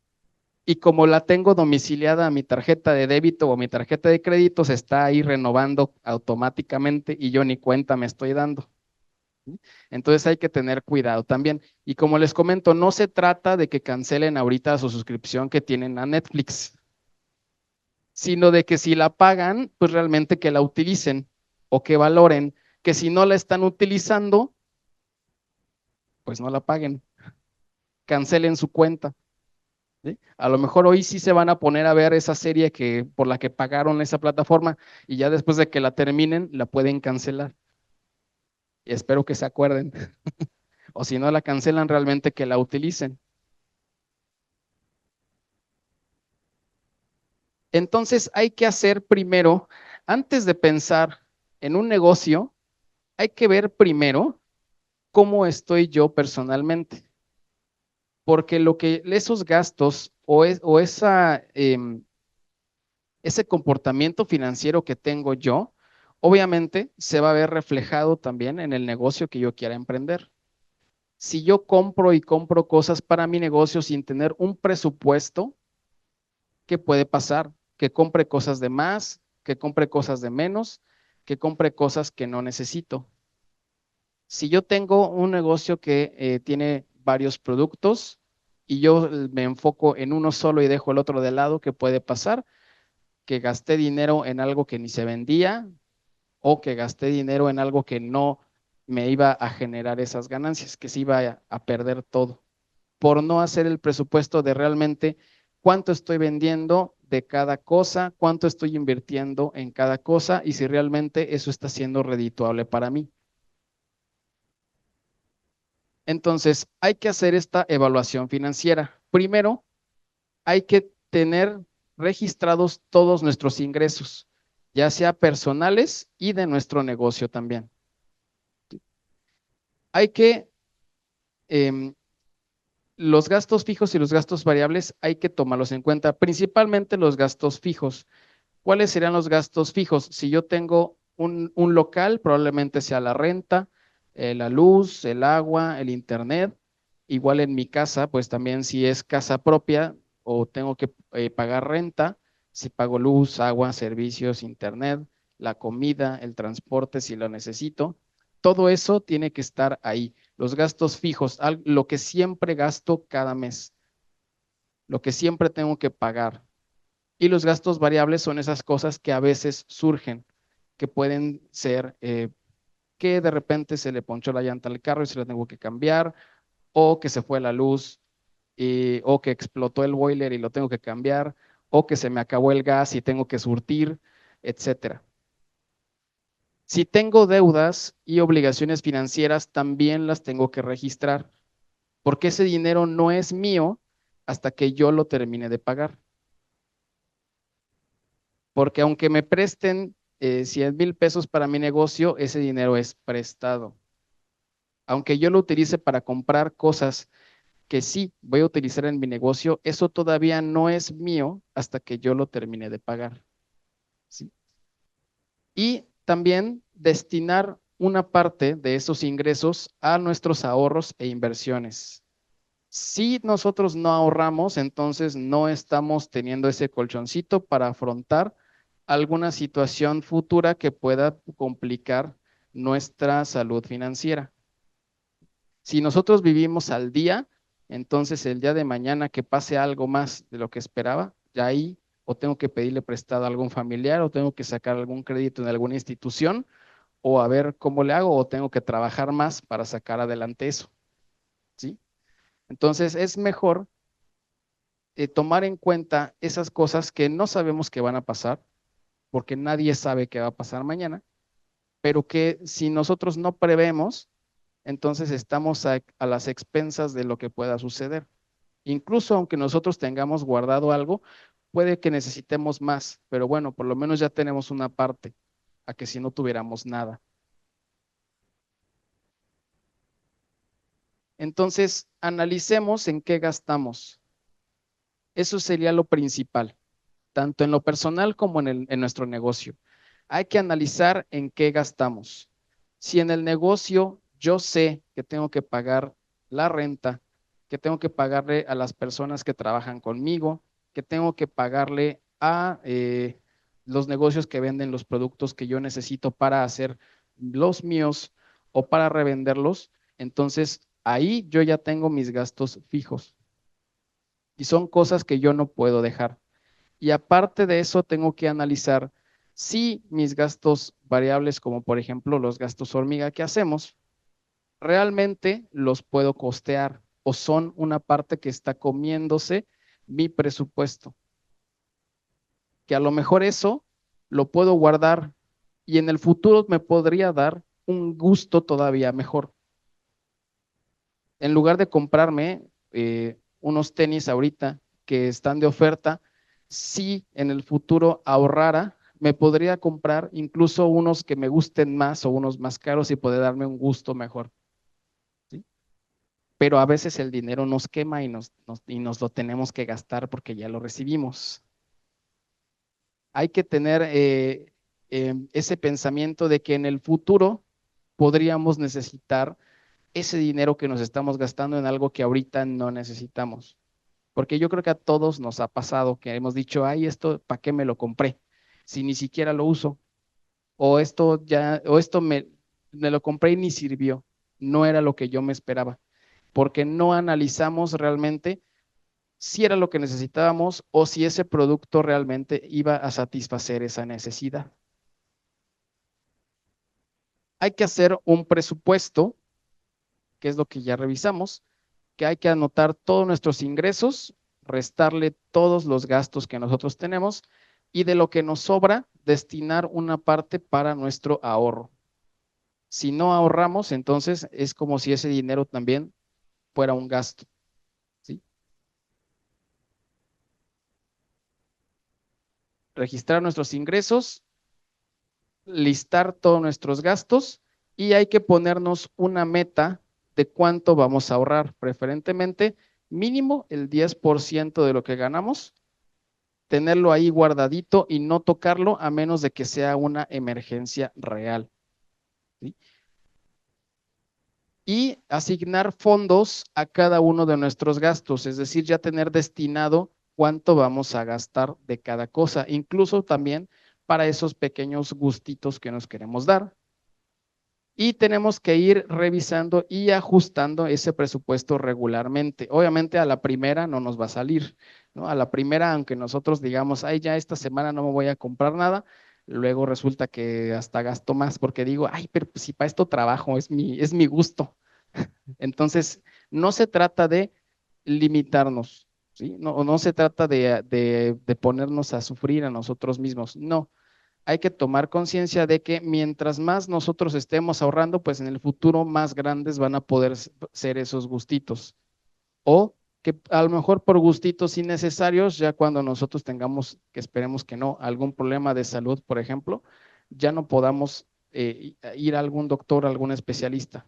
Y como la tengo domiciliada a mi tarjeta de débito o mi tarjeta de crédito, se está ahí renovando automáticamente y yo ni cuenta me estoy dando. ¿Sí? Entonces hay que tener cuidado también. Y como les comento, no se trata de que cancelen ahorita su suscripción que tienen a Netflix, sino de que si la pagan, pues realmente que la utilicen o que valoren que si no la están utilizando, pues no la paguen, cancelen su cuenta. ¿Sí? A lo mejor hoy sí se van a poner a ver esa serie que por la que pagaron esa plataforma y ya después de que la terminen la pueden cancelar. Y espero que se acuerden. O si no la cancelan, realmente que la utilicen. Entonces hay que hacer primero, antes de pensar en un negocio, hay que ver primero cómo estoy yo personalmente. Porque lo que esos gastos o ese comportamiento financiero que tengo yo, obviamente se va a ver reflejado también en el negocio que yo quiera emprender. Si yo compro y compro cosas para mi negocio sin tener un presupuesto, ¿qué puede pasar? Que compre cosas de más, que compre cosas de menos, que compre cosas que no necesito. Si yo tengo un negocio que tiene varios productos y yo me enfoco en uno solo y dejo el otro de lado, ¿qué puede pasar? Que gasté dinero en algo que ni se vendía o que gasté dinero en algo que no me iba a generar esas ganancias, que se iba a perder todo, por no hacer el presupuesto de realmente cuánto estoy vendiendo de cada cosa, cuánto estoy invirtiendo en cada cosa y si realmente eso está siendo redituable para mí. Entonces, hay que hacer esta evaluación financiera. Primero, hay que tener registrados todos nuestros ingresos, ya sea personales y de nuestro negocio también. Hay que, los gastos fijos y los gastos variables hay que tomarlos en cuenta, principalmente los gastos fijos. ¿Cuáles serían los gastos fijos? Si yo tengo un local, probablemente sea la renta, la luz, el agua, el internet. Igual en mi casa, pues también si es casa propia o tengo que pagar renta, si pago luz, agua, servicios, internet, la comida, el transporte, si lo necesito, todo eso tiene que estar ahí. Los gastos fijos, lo que siempre gasto cada mes, lo que siempre tengo que pagar. Y los gastos variables son esas cosas que a veces surgen, que pueden ser que de repente se le ponchó la llanta al carro y se lo tengo que cambiar, o que se fue la luz, o que explotó el boiler y lo tengo que cambiar, o que se me acabó el gas y tengo que surtir, etcétera. Si tengo deudas y obligaciones financieras, también las tengo que registrar, porque ese dinero no es mío hasta que yo lo termine de pagar. Porque aunque me presten 100,000 pesos para mi negocio, ese dinero es prestado. Aunque yo lo utilice para comprar cosas que sí voy a utilizar en mi negocio, eso todavía no es mío hasta que yo lo termine de pagar. ¿Sí? Y también destinar una parte de esos ingresos a nuestros ahorros e inversiones. Si nosotros no ahorramos, entonces no estamos teniendo ese colchoncito para afrontar alguna situación futura que pueda complicar nuestra salud financiera. Si nosotros vivimos al día, entonces el día de mañana que pase algo más de lo que esperaba, ya ahí o tengo que pedirle prestado a algún familiar o tengo que sacar algún crédito en alguna institución o a ver cómo le hago o tengo que trabajar más para sacar adelante eso. ¿Sí? Entonces es mejor tomar en cuenta esas cosas que no sabemos que van a pasar, porque nadie sabe qué va a pasar mañana, pero que si nosotros no prevemos, entonces estamos a las expensas de lo que pueda suceder. Incluso aunque nosotros tengamos guardado algo, puede que necesitemos más, pero bueno, por lo menos ya tenemos una parte, a que si no tuviéramos nada. Entonces, analicemos en qué gastamos. Eso sería lo principal, tanto en lo personal como en nuestro negocio. Hay que analizar en qué gastamos. Si en el negocio yo sé que tengo que pagar la renta, que tengo que pagarle a las personas que trabajan conmigo, que tengo que pagarle a los negocios que venden los productos que yo necesito para hacer los míos o para revenderlos, entonces ahí yo ya tengo mis gastos fijos y son cosas que yo no puedo dejar. Y aparte de eso, tengo que analizar si mis gastos variables, como por ejemplo los gastos hormiga que hacemos, realmente los puedo costear o son una parte que está comiéndose mi presupuesto. Que a lo mejor eso lo puedo guardar y en el futuro me podría dar un gusto todavía mejor. En lugar de comprarme unos tenis ahorita que están de oferta, si en el futuro ahorrara, me podría comprar incluso unos que me gusten más o unos más caros y poder darme un gusto mejor. ¿Sí? Pero a veces el dinero nos quema y nos lo tenemos que gastar porque ya lo recibimos. Hay que tener ese pensamiento de que en el futuro podríamos necesitar ese dinero que nos estamos gastando en algo que ahorita no necesitamos. Porque yo creo que a todos nos ha pasado que hemos dicho, ay, esto, ¿para qué me lo compré? Si ni siquiera lo uso. O esto me lo compré y ni sirvió. No era lo que yo me esperaba. Porque no analizamos realmente si era lo que necesitábamos o si ese producto realmente iba a satisfacer esa necesidad. Hay que hacer un presupuesto, que es lo que ya revisamos, que hay que anotar todos nuestros ingresos, restarle todos los gastos que nosotros tenemos y de lo que nos sobra, destinar una parte para nuestro ahorro. Si no ahorramos, entonces es como si ese dinero también fuera un gasto. ¿Sí? Registrar nuestros ingresos, listar todos nuestros gastos y hay que ponernos una meta de cuánto vamos a ahorrar, preferentemente mínimo el 10% de lo que ganamos, tenerlo ahí guardadito y no tocarlo a menos de que sea una emergencia real. ¿Sí? Y asignar fondos a cada uno de nuestros gastos, es decir, ya tener destinado cuánto vamos a gastar de cada cosa, incluso también para esos pequeños gustitos que nos queremos dar. Y tenemos que ir revisando y ajustando ese presupuesto regularmente. Obviamente a la primera no nos va a salir, ¿no? A la primera, aunque nosotros digamos, ay, ya esta semana no me voy a comprar nada, luego resulta que hasta gasto más porque digo, ay, pero pues, si para esto trabajo, es mi gusto. Entonces, no se trata de limitarnos, ¿sí? No se trata de ponernos a sufrir a nosotros mismos, no. hay que tomar conciencia de que mientras más nosotros estemos ahorrando, pues en el futuro más grandes van a poder ser esos gustitos. O que a lo mejor por gustitos innecesarios, ya cuando nosotros tengamos, que esperemos que no, algún problema de salud, por ejemplo, ya no podamos ir a algún doctor, a algún especialista,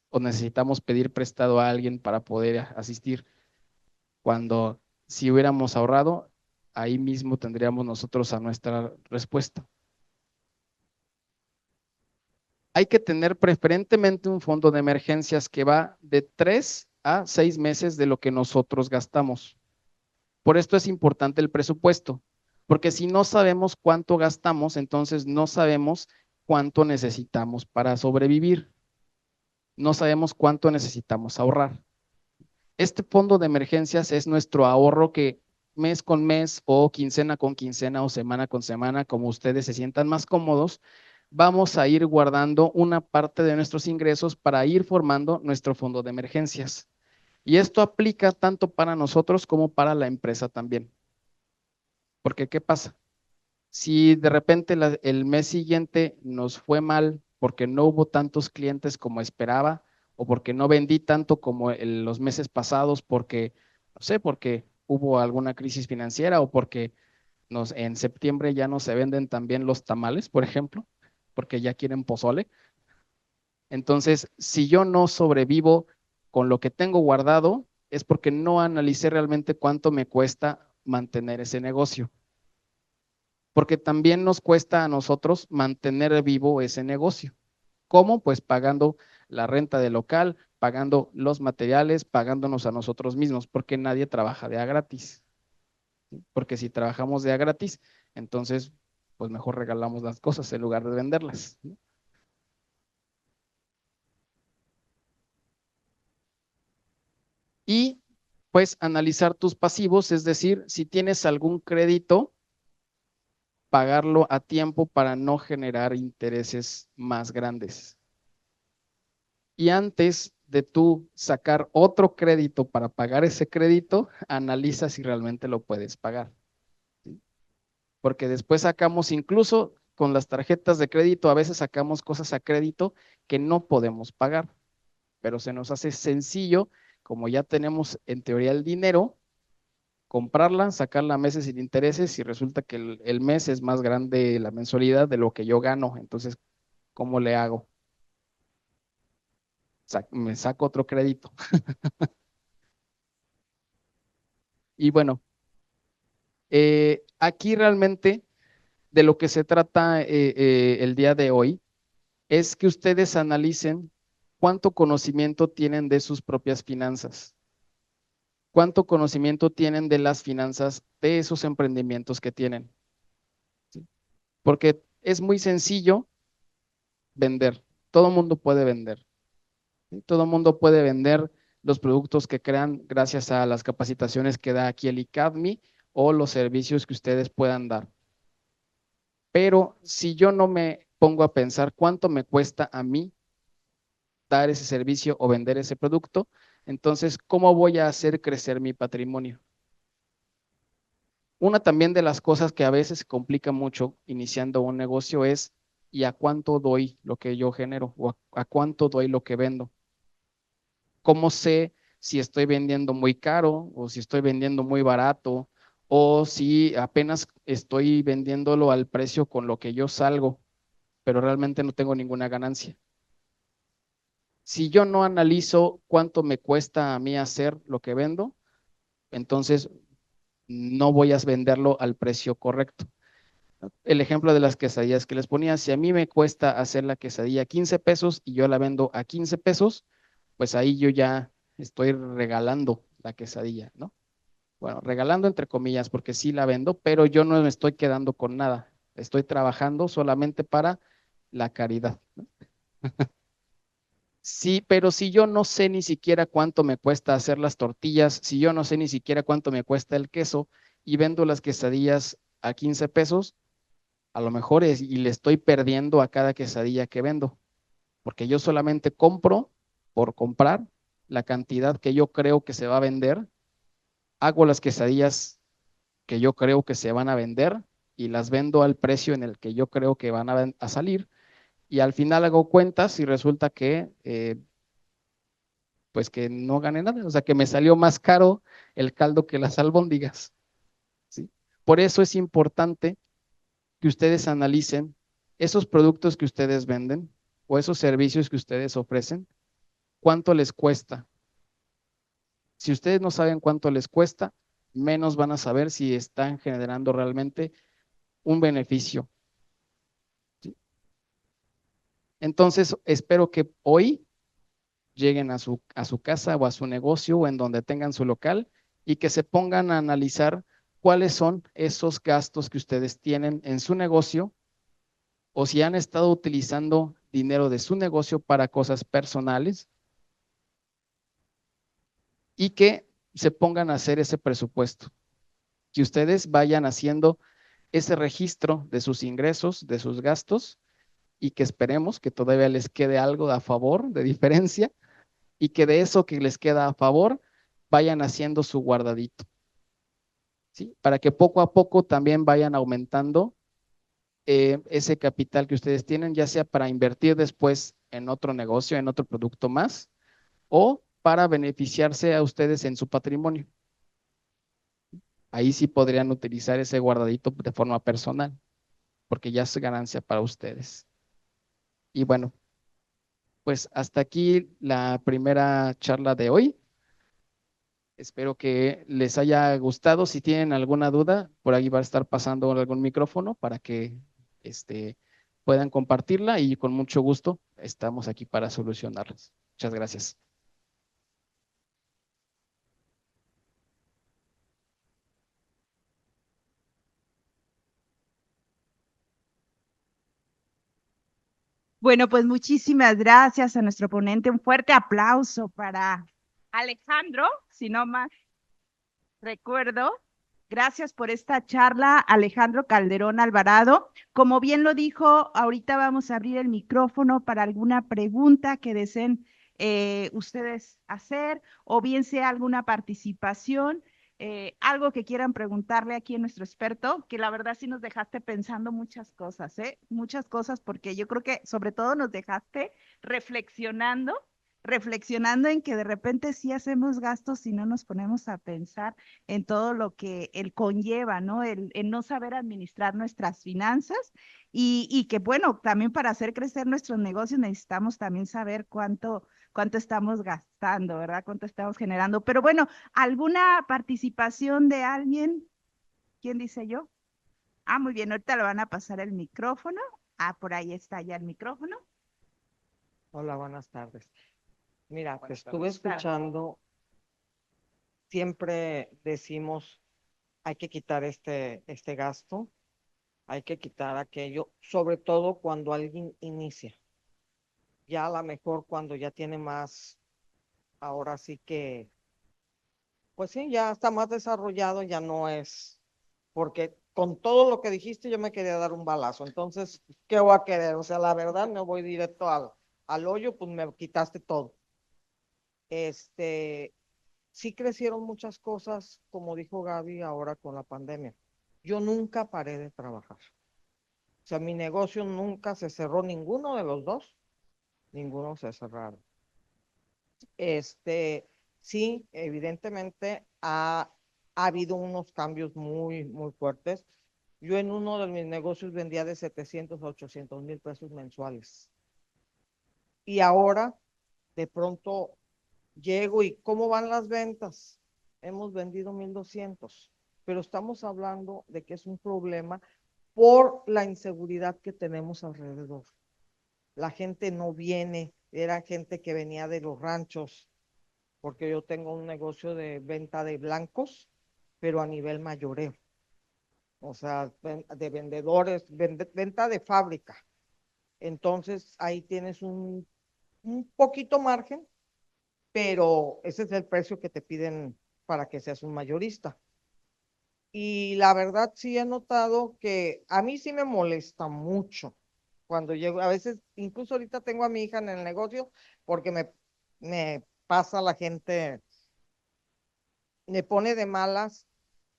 o necesitamos pedir prestado a alguien para poder asistir, cuando si hubiéramos ahorrado, ahí mismo tendríamos nosotros a nuestra respuesta. Hay que tener preferentemente un fondo de emergencias que va de 3 a 6 meses de lo que nosotros gastamos. Por esto es importante el presupuesto, porque si no sabemos cuánto gastamos, entonces no sabemos cuánto necesitamos para sobrevivir. No sabemos cuánto necesitamos ahorrar. Este fondo de emergencias es nuestro ahorro que mes con mes o quincena con quincena o semana con semana, como ustedes se sientan más cómodos, vamos a ir guardando una parte de nuestros ingresos para ir formando nuestro fondo de emergencias. Y esto aplica tanto para nosotros como para la empresa también. Porque, ¿qué pasa? Si de repente el mes siguiente nos fue mal porque no hubo tantos clientes como esperaba, o porque no vendí tanto como en los meses pasados, porque, no sé, porque hubo alguna crisis financiera o porque en septiembre ya no se venden tan bien los tamales, por ejemplo, porque ya quieren pozole. Entonces, si yo no sobrevivo con lo que tengo guardado, es porque no analicé realmente cuánto me cuesta mantener ese negocio. Porque también nos cuesta a nosotros mantener vivo ese negocio. ¿Cómo? Pues pagando la renta del local, pagando los materiales, pagándonos a nosotros mismos, porque nadie trabaja de a gratis. Porque si trabajamos de a gratis, entonces, pues mejor regalamos las cosas en lugar de venderlas. Y pues analizar tus pasivos, es decir, si tienes algún crédito, pagarlo a tiempo para no generar intereses más grandes. Y antes de tú sacar otro crédito para pagar ese crédito, analiza si realmente lo puedes pagar. ¿Sí? Porque después sacamos, incluso con las tarjetas de crédito, a veces sacamos cosas a crédito que no podemos pagar, pero se nos hace sencillo, como ya tenemos en teoría el dinero, comprarla, sacarla a meses sin intereses y resulta que el mes es más grande la mensualidad de lo que yo gano. Entonces, ¿cómo le hago? Me saco otro crédito. Y bueno, aquí realmente de lo que se trata el día de hoy es que ustedes analicen cuánto conocimiento tienen de sus propias finanzas, cuánto conocimiento tienen de las finanzas de esos emprendimientos que tienen. ¿Sí? Porque es muy sencillo vender, todo el mundo puede vender. ¿Sí? Todo el mundo puede vender los productos que crean gracias a las capacitaciones que da aquí el ICADMI o los servicios que ustedes puedan dar. Pero si yo no me pongo a pensar cuánto me cuesta a mí dar ese servicio o vender ese producto, entonces, ¿cómo voy a hacer crecer mi patrimonio? Una también de las cosas que a veces se complica mucho iniciando un negocio es, ¿y a cuánto doy lo que yo genero? ¿O a cuánto doy lo que vendo? ¿Cómo sé si estoy vendiendo muy caro o si estoy vendiendo muy barato o si apenas estoy vendiéndolo al precio con lo que yo salgo, pero realmente no tengo ninguna ganancia? Si yo no analizo cuánto me cuesta a mí hacer lo que vendo, entonces no voy a venderlo al precio correcto. El ejemplo de las quesadillas que les ponía, si a mí me cuesta hacer la quesadilla 15 pesos y yo la vendo a 15 pesos, pues ahí yo ya estoy regalando la quesadilla, ¿no? Bueno, regalando entre comillas, porque sí la vendo, pero yo no me estoy quedando con nada. Estoy trabajando solamente para la caridad, ¿no? Sí, pero si yo no sé ni siquiera cuánto me cuesta hacer las tortillas, si yo no sé ni siquiera cuánto me cuesta el queso y vendo las quesadillas a 15 pesos, a lo mejor y le estoy perdiendo a cada quesadilla que vendo, porque yo solamente compro por comprar la cantidad que yo creo que se va a vender, hago las quesadillas que yo creo que se van a vender y las vendo al precio en el que yo creo que van a salir, y al final hago cuentas y resulta que pues que no gané nada, o sea que me salió más caro el caldo que las albóndigas, ¿sí? Por eso es importante que ustedes analicen esos productos que ustedes venden o esos servicios que ustedes ofrecen, cuánto les cuesta. Si ustedes no saben cuánto les cuesta, menos van a saber si están generando realmente un beneficio, ¿sí? Entonces, espero que hoy lleguen a su casa o a su negocio o en donde tengan su local y que se pongan a analizar cuáles son esos gastos que ustedes tienen en su negocio o si han estado utilizando dinero de su negocio para cosas personales y que se pongan a hacer ese presupuesto, que ustedes vayan haciendo ese registro de sus ingresos, de sus gastos y que esperemos que todavía les quede algo a favor de diferencia y que de eso que les queda a favor vayan haciendo su guardadito, ¿sí? Para que poco a poco también vayan aumentando ese capital que ustedes tienen, ya sea para invertir después en otro negocio, en otro producto más, o para beneficiarse a ustedes en su patrimonio. Ahí sí podrían utilizar ese guardadito de forma personal, porque ya es ganancia para ustedes. Y bueno, pues hasta aquí la primera charla de hoy. Espero que les haya gustado. Si tienen alguna duda, por ahí va a estar pasando algún micrófono para que puedan compartirla y con mucho gusto estamos aquí para solucionarlas. Muchas gracias. Bueno, pues muchísimas gracias a nuestro ponente. Un fuerte aplauso para Alejandro, si no más recuerdo. Gracias por esta charla, Alejandro Calderón Alvarado. Como bien lo dijo, ahorita vamos a abrir el micrófono para alguna pregunta que deseen ustedes hacer o bien sea alguna participación, algo que quieran preguntarle aquí a nuestro experto, que la verdad sí nos dejaste pensando muchas cosas, muchas cosas, porque yo creo que sobre todo nos dejaste reflexionando en que de repente sí hacemos gastos y no nos ponemos a pensar en todo lo que él conlleva, ¿no? El no saber administrar nuestras finanzas y que, bueno, también para hacer crecer nuestros negocios necesitamos también saber cuánto estamos gastando, ¿verdad? Cuánto estamos generando. Pero bueno, ¿alguna participación de alguien? ¿Quién dice yo? Ah, muy bien, ahorita le van a pasar el micrófono. Ah, por ahí está ya el micrófono. Hola, buenas tardes. Mira, te Buenas estuve tardes. escuchando, siempre decimos, hay que quitar este gasto, hay que quitar aquello, sobre todo cuando alguien inicia. Ya a lo mejor cuando ya tiene más, ahora sí que, pues sí, ya está más desarrollado, ya no es, porque con todo lo que dijiste yo me quería dar un balazo. Entonces, ¿qué voy a querer? O sea, la verdad, me voy directo al hoyo, pues me quitaste todo. Sí crecieron muchas cosas, como dijo Gaby ahora con la pandemia. Yo nunca paré de trabajar. O sea, mi negocio nunca se cerró, ninguno de los dos, ninguno se cerraron. Sí, evidentemente ha habido unos cambios muy, muy fuertes. Yo en uno de mis negocios vendía de 700 a 800 mil pesos mensuales. Y ahora, de pronto, llego y ¿cómo van las ventas? Hemos vendido 1,200, pero estamos hablando de que es un problema por la inseguridad que tenemos alrededor. La gente no viene, era gente que venía de los ranchos, porque yo tengo un negocio de venta de blancos, pero a nivel mayoreo. O sea, de vendedores, venta de fábrica. Entonces ahí tienes un poquito margen, pero ese es el precio que te piden para que seas un mayorista. Y la verdad sí he notado que a mí sí me molesta mucho cuando llego, a veces, incluso ahorita tengo a mi hija en el negocio porque me pasa la gente, me pone de malas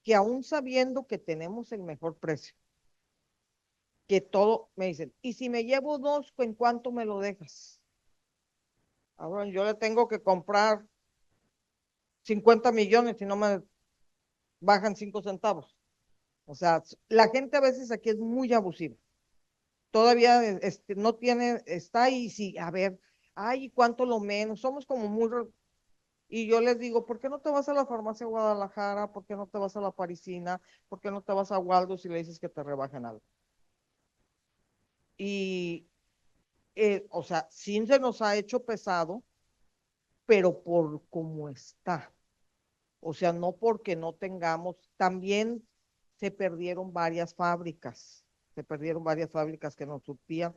que aún sabiendo que tenemos el mejor precio, que todo, me dicen, y si me llevo 2, ¿en cuánto me lo dejas? Ahora yo le tengo que comprar 50 millones y no me bajan 5 centavos. O sea, la gente a veces aquí es muy abusiva. Todavía no tiene, está ahí, sí, a ver, ay, ¿cuánto lo menos? Somos como muy... Y yo les digo, ¿por qué no te vas a la farmacia Guadalajara? ¿Por qué no te vas a la Parisina? ¿Por qué no te vas a Waldos y le dices que te rebajen algo? Y, o sea, sí se nos ha hecho pesado, pero por cómo está. O sea, no porque no tengamos, también se perdieron varias fábricas que nos surtían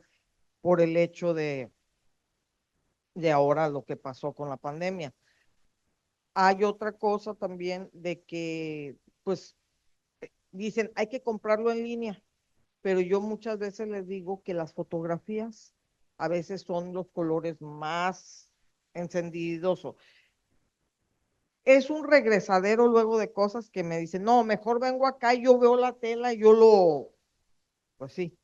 por el hecho de ahora lo que pasó con la pandemia. Hay otra cosa también de que, pues, dicen, hay que comprarlo en línea, pero yo muchas veces les digo que las fotografías a veces son los colores más encendidosos. Es un regresadero luego de cosas que me dicen, no, mejor vengo acá y yo veo la tela y pues sí,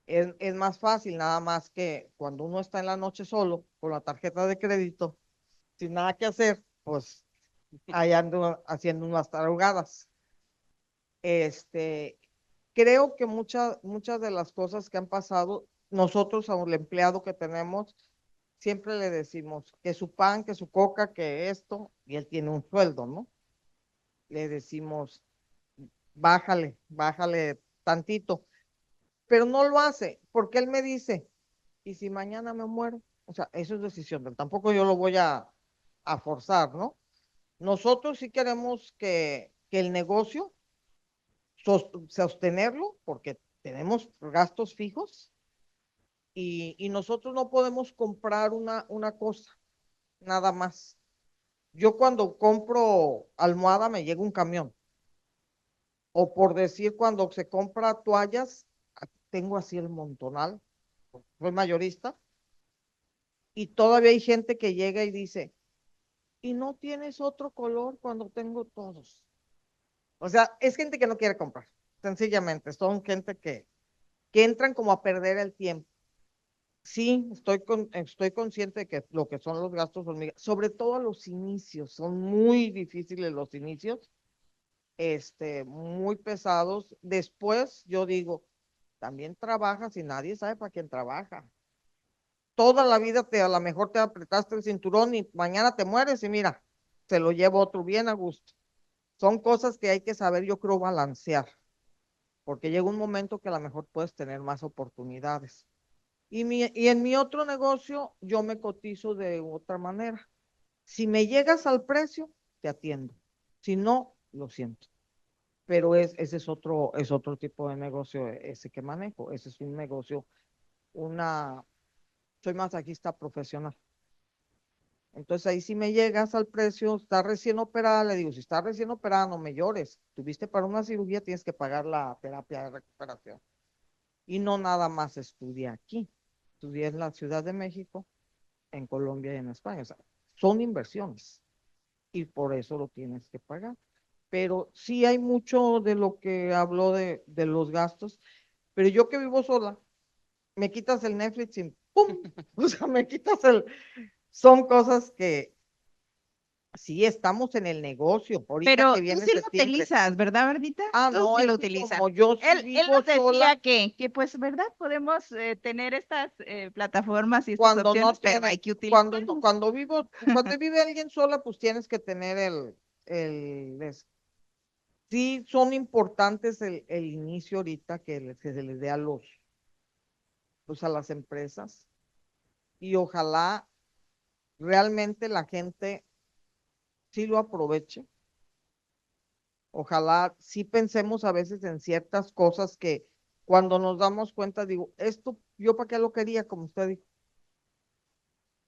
es más fácil, nada más que cuando uno está en la noche solo, con la tarjeta de crédito, sin nada que hacer, pues ahí ando haciendo unas tarugadas. Creo que muchas de las cosas que han pasado, nosotros a un empleado que tenemos, siempre le decimos que su pan, que su coca, que esto, y él tiene un sueldo, ¿no? Le decimos, bájale tantito, pero no lo hace, porque él me dice, ¿y si mañana me muero? O sea, eso es decisión de él, tampoco yo lo voy a forzar, ¿no? Nosotros sí queremos que el negocio sostenerlo, porque tenemos gastos fijos y nosotros no podemos comprar una cosa, nada más. Yo cuando compro almohada me llega un camión. O por decir, cuando se compra toallas, tengo así el montonal, soy mayorista, y todavía hay gente que llega y dice, ¿y no tienes otro color cuando tengo todos? O sea, es gente que no quiere comprar, sencillamente, son gente que entran como a perder el tiempo. Sí, estoy consciente de que lo que son los gastos hormiga, sobre todo a los inicios, son muy difíciles los inicios, muy pesados. Después yo digo, también trabajas y nadie sabe para quién trabaja. Toda la vida a lo mejor te apretaste el cinturón y mañana te mueres y mira, se lo lleva otro bien a gusto. Son cosas que hay que saber, yo creo, balancear, porque llega un momento que a lo mejor puedes tener más oportunidades. Y en mi otro negocio yo me cotizo de otra manera. Si me llegas al precio, te atiendo. Si no, lo siento. Pero ese es otro tipo de negocio, ese que manejo. Ese es un negocio, soy masajista profesional. Entonces ahí si me llegas al precio, está recién operada, le digo, si está recién operada, no me llores. Tuviste para una cirugía, tienes que pagar la terapia de recuperación. Y no nada más estudié aquí. Estudié en la Ciudad de México, en Colombia y en España. O sea, son inversiones y por eso lo tienes que pagar. Pero sí hay mucho de lo que habló de los gastos, pero yo que vivo sola, me quitas el Netflix y ¡pum! O sea, son cosas que sí estamos en el negocio. Ahorita Pero que tú viene sí lo septiembre. utilizas, ¿verdad, Verdita? Ah, Tú no, sí es lo que utilizas. como yo sí Él vivo nos decía sola, que pues, ¿verdad? Podemos tener estas plataformas y estas cuando no opciones, pero tiene, hay que utilizarlas. cuando vive alguien sola, pues tienes que tener sí son importantes el inicio ahorita que se les dé pues a las empresas y ojalá realmente la gente sí lo aproveche. Ojalá sí pensemos a veces en ciertas cosas que cuando nos damos cuenta, digo, esto yo para qué lo quería, como usted dijo.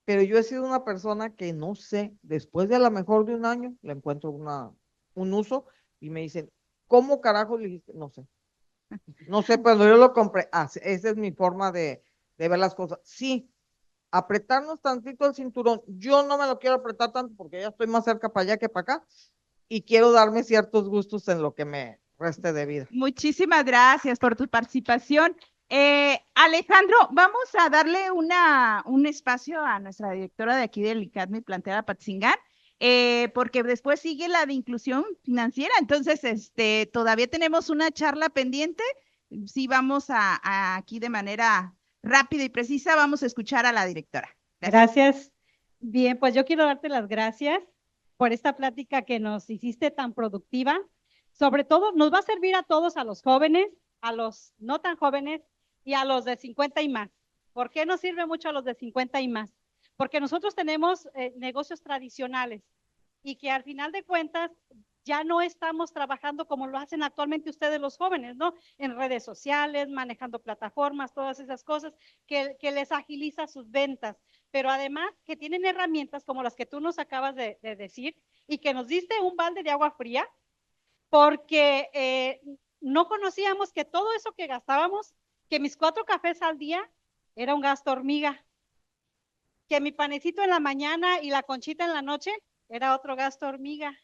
Pero yo he sido una persona que no sé, después de a lo mejor de un año, le encuentro un uso y me dicen, ¿cómo carajo le dijiste? No sé. No sé, pero yo lo compré. Ah, esa es mi forma de ver las cosas. Sí, apretarnos tantito el cinturón. Yo no me lo quiero apretar tanto porque ya estoy más cerca para allá que para acá y quiero darme ciertos gustos en lo que me reste de vida. Muchísimas gracias por tu participación. Alejandro, vamos a darle un espacio a nuestra directora de aquí del ICADMI, Plantel Apatzingán, porque después sigue la de inclusión financiera. Entonces, todavía tenemos una charla pendiente. Sí, vamos a aquí de manera rápida y precisa, vamos a escuchar a la directora. Gracias. Bien, pues yo quiero darte las gracias por esta plática que nos hiciste tan productiva. Sobre todo, nos va a servir a todos, a los jóvenes, a los no tan jóvenes y a los de 50 y más. ¿Por qué nos sirve mucho a los de 50 y más? Porque nosotros tenemos negocios tradicionales y que al final de cuentas ya no estamos trabajando como lo hacen actualmente ustedes los jóvenes, ¿no? En redes sociales, manejando plataformas, todas esas cosas que les agiliza sus ventas, pero además que tienen herramientas como las que tú nos acabas de decir y que nos diste un balde de agua fría porque no conocíamos que todo eso que gastábamos, que mis 4 cafés al día era un gasto hormiga, que mi panecito en la mañana y la conchita en la noche era otro gasto hormiga,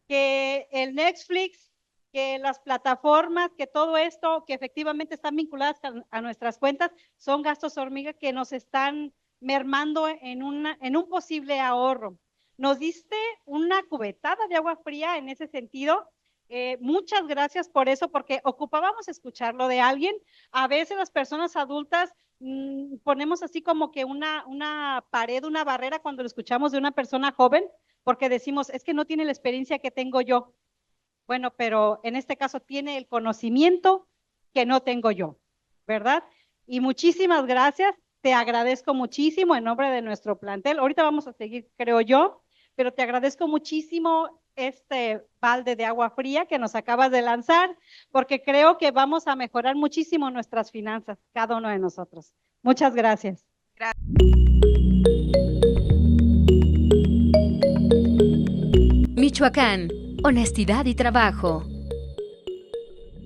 que el Netflix, que las plataformas, que todo esto, que efectivamente están vinculadas a nuestras cuentas, son gastos hormiga que nos están mermando en un posible ahorro. Nos diste una cubetada de agua fría en ese sentido. Muchas gracias por eso, porque ocupábamos escucharlo de alguien. A veces las personas adultas ponemos así como que una pared, una barrera cuando lo escuchamos de una persona joven, porque decimos, es que no tiene la experiencia que tengo yo. Bueno, pero en este caso tiene el conocimiento que no tengo yo, ¿verdad? Y muchísimas gracias, te agradezco muchísimo en nombre de nuestro plantel. Ahorita vamos a seguir, creo yo, pero te agradezco muchísimo este balde de agua fría que nos acabas de lanzar, porque creo que vamos a mejorar muchísimo nuestras finanzas, cada uno de nosotros. Muchas gracias. Michoacán, honestidad y trabajo.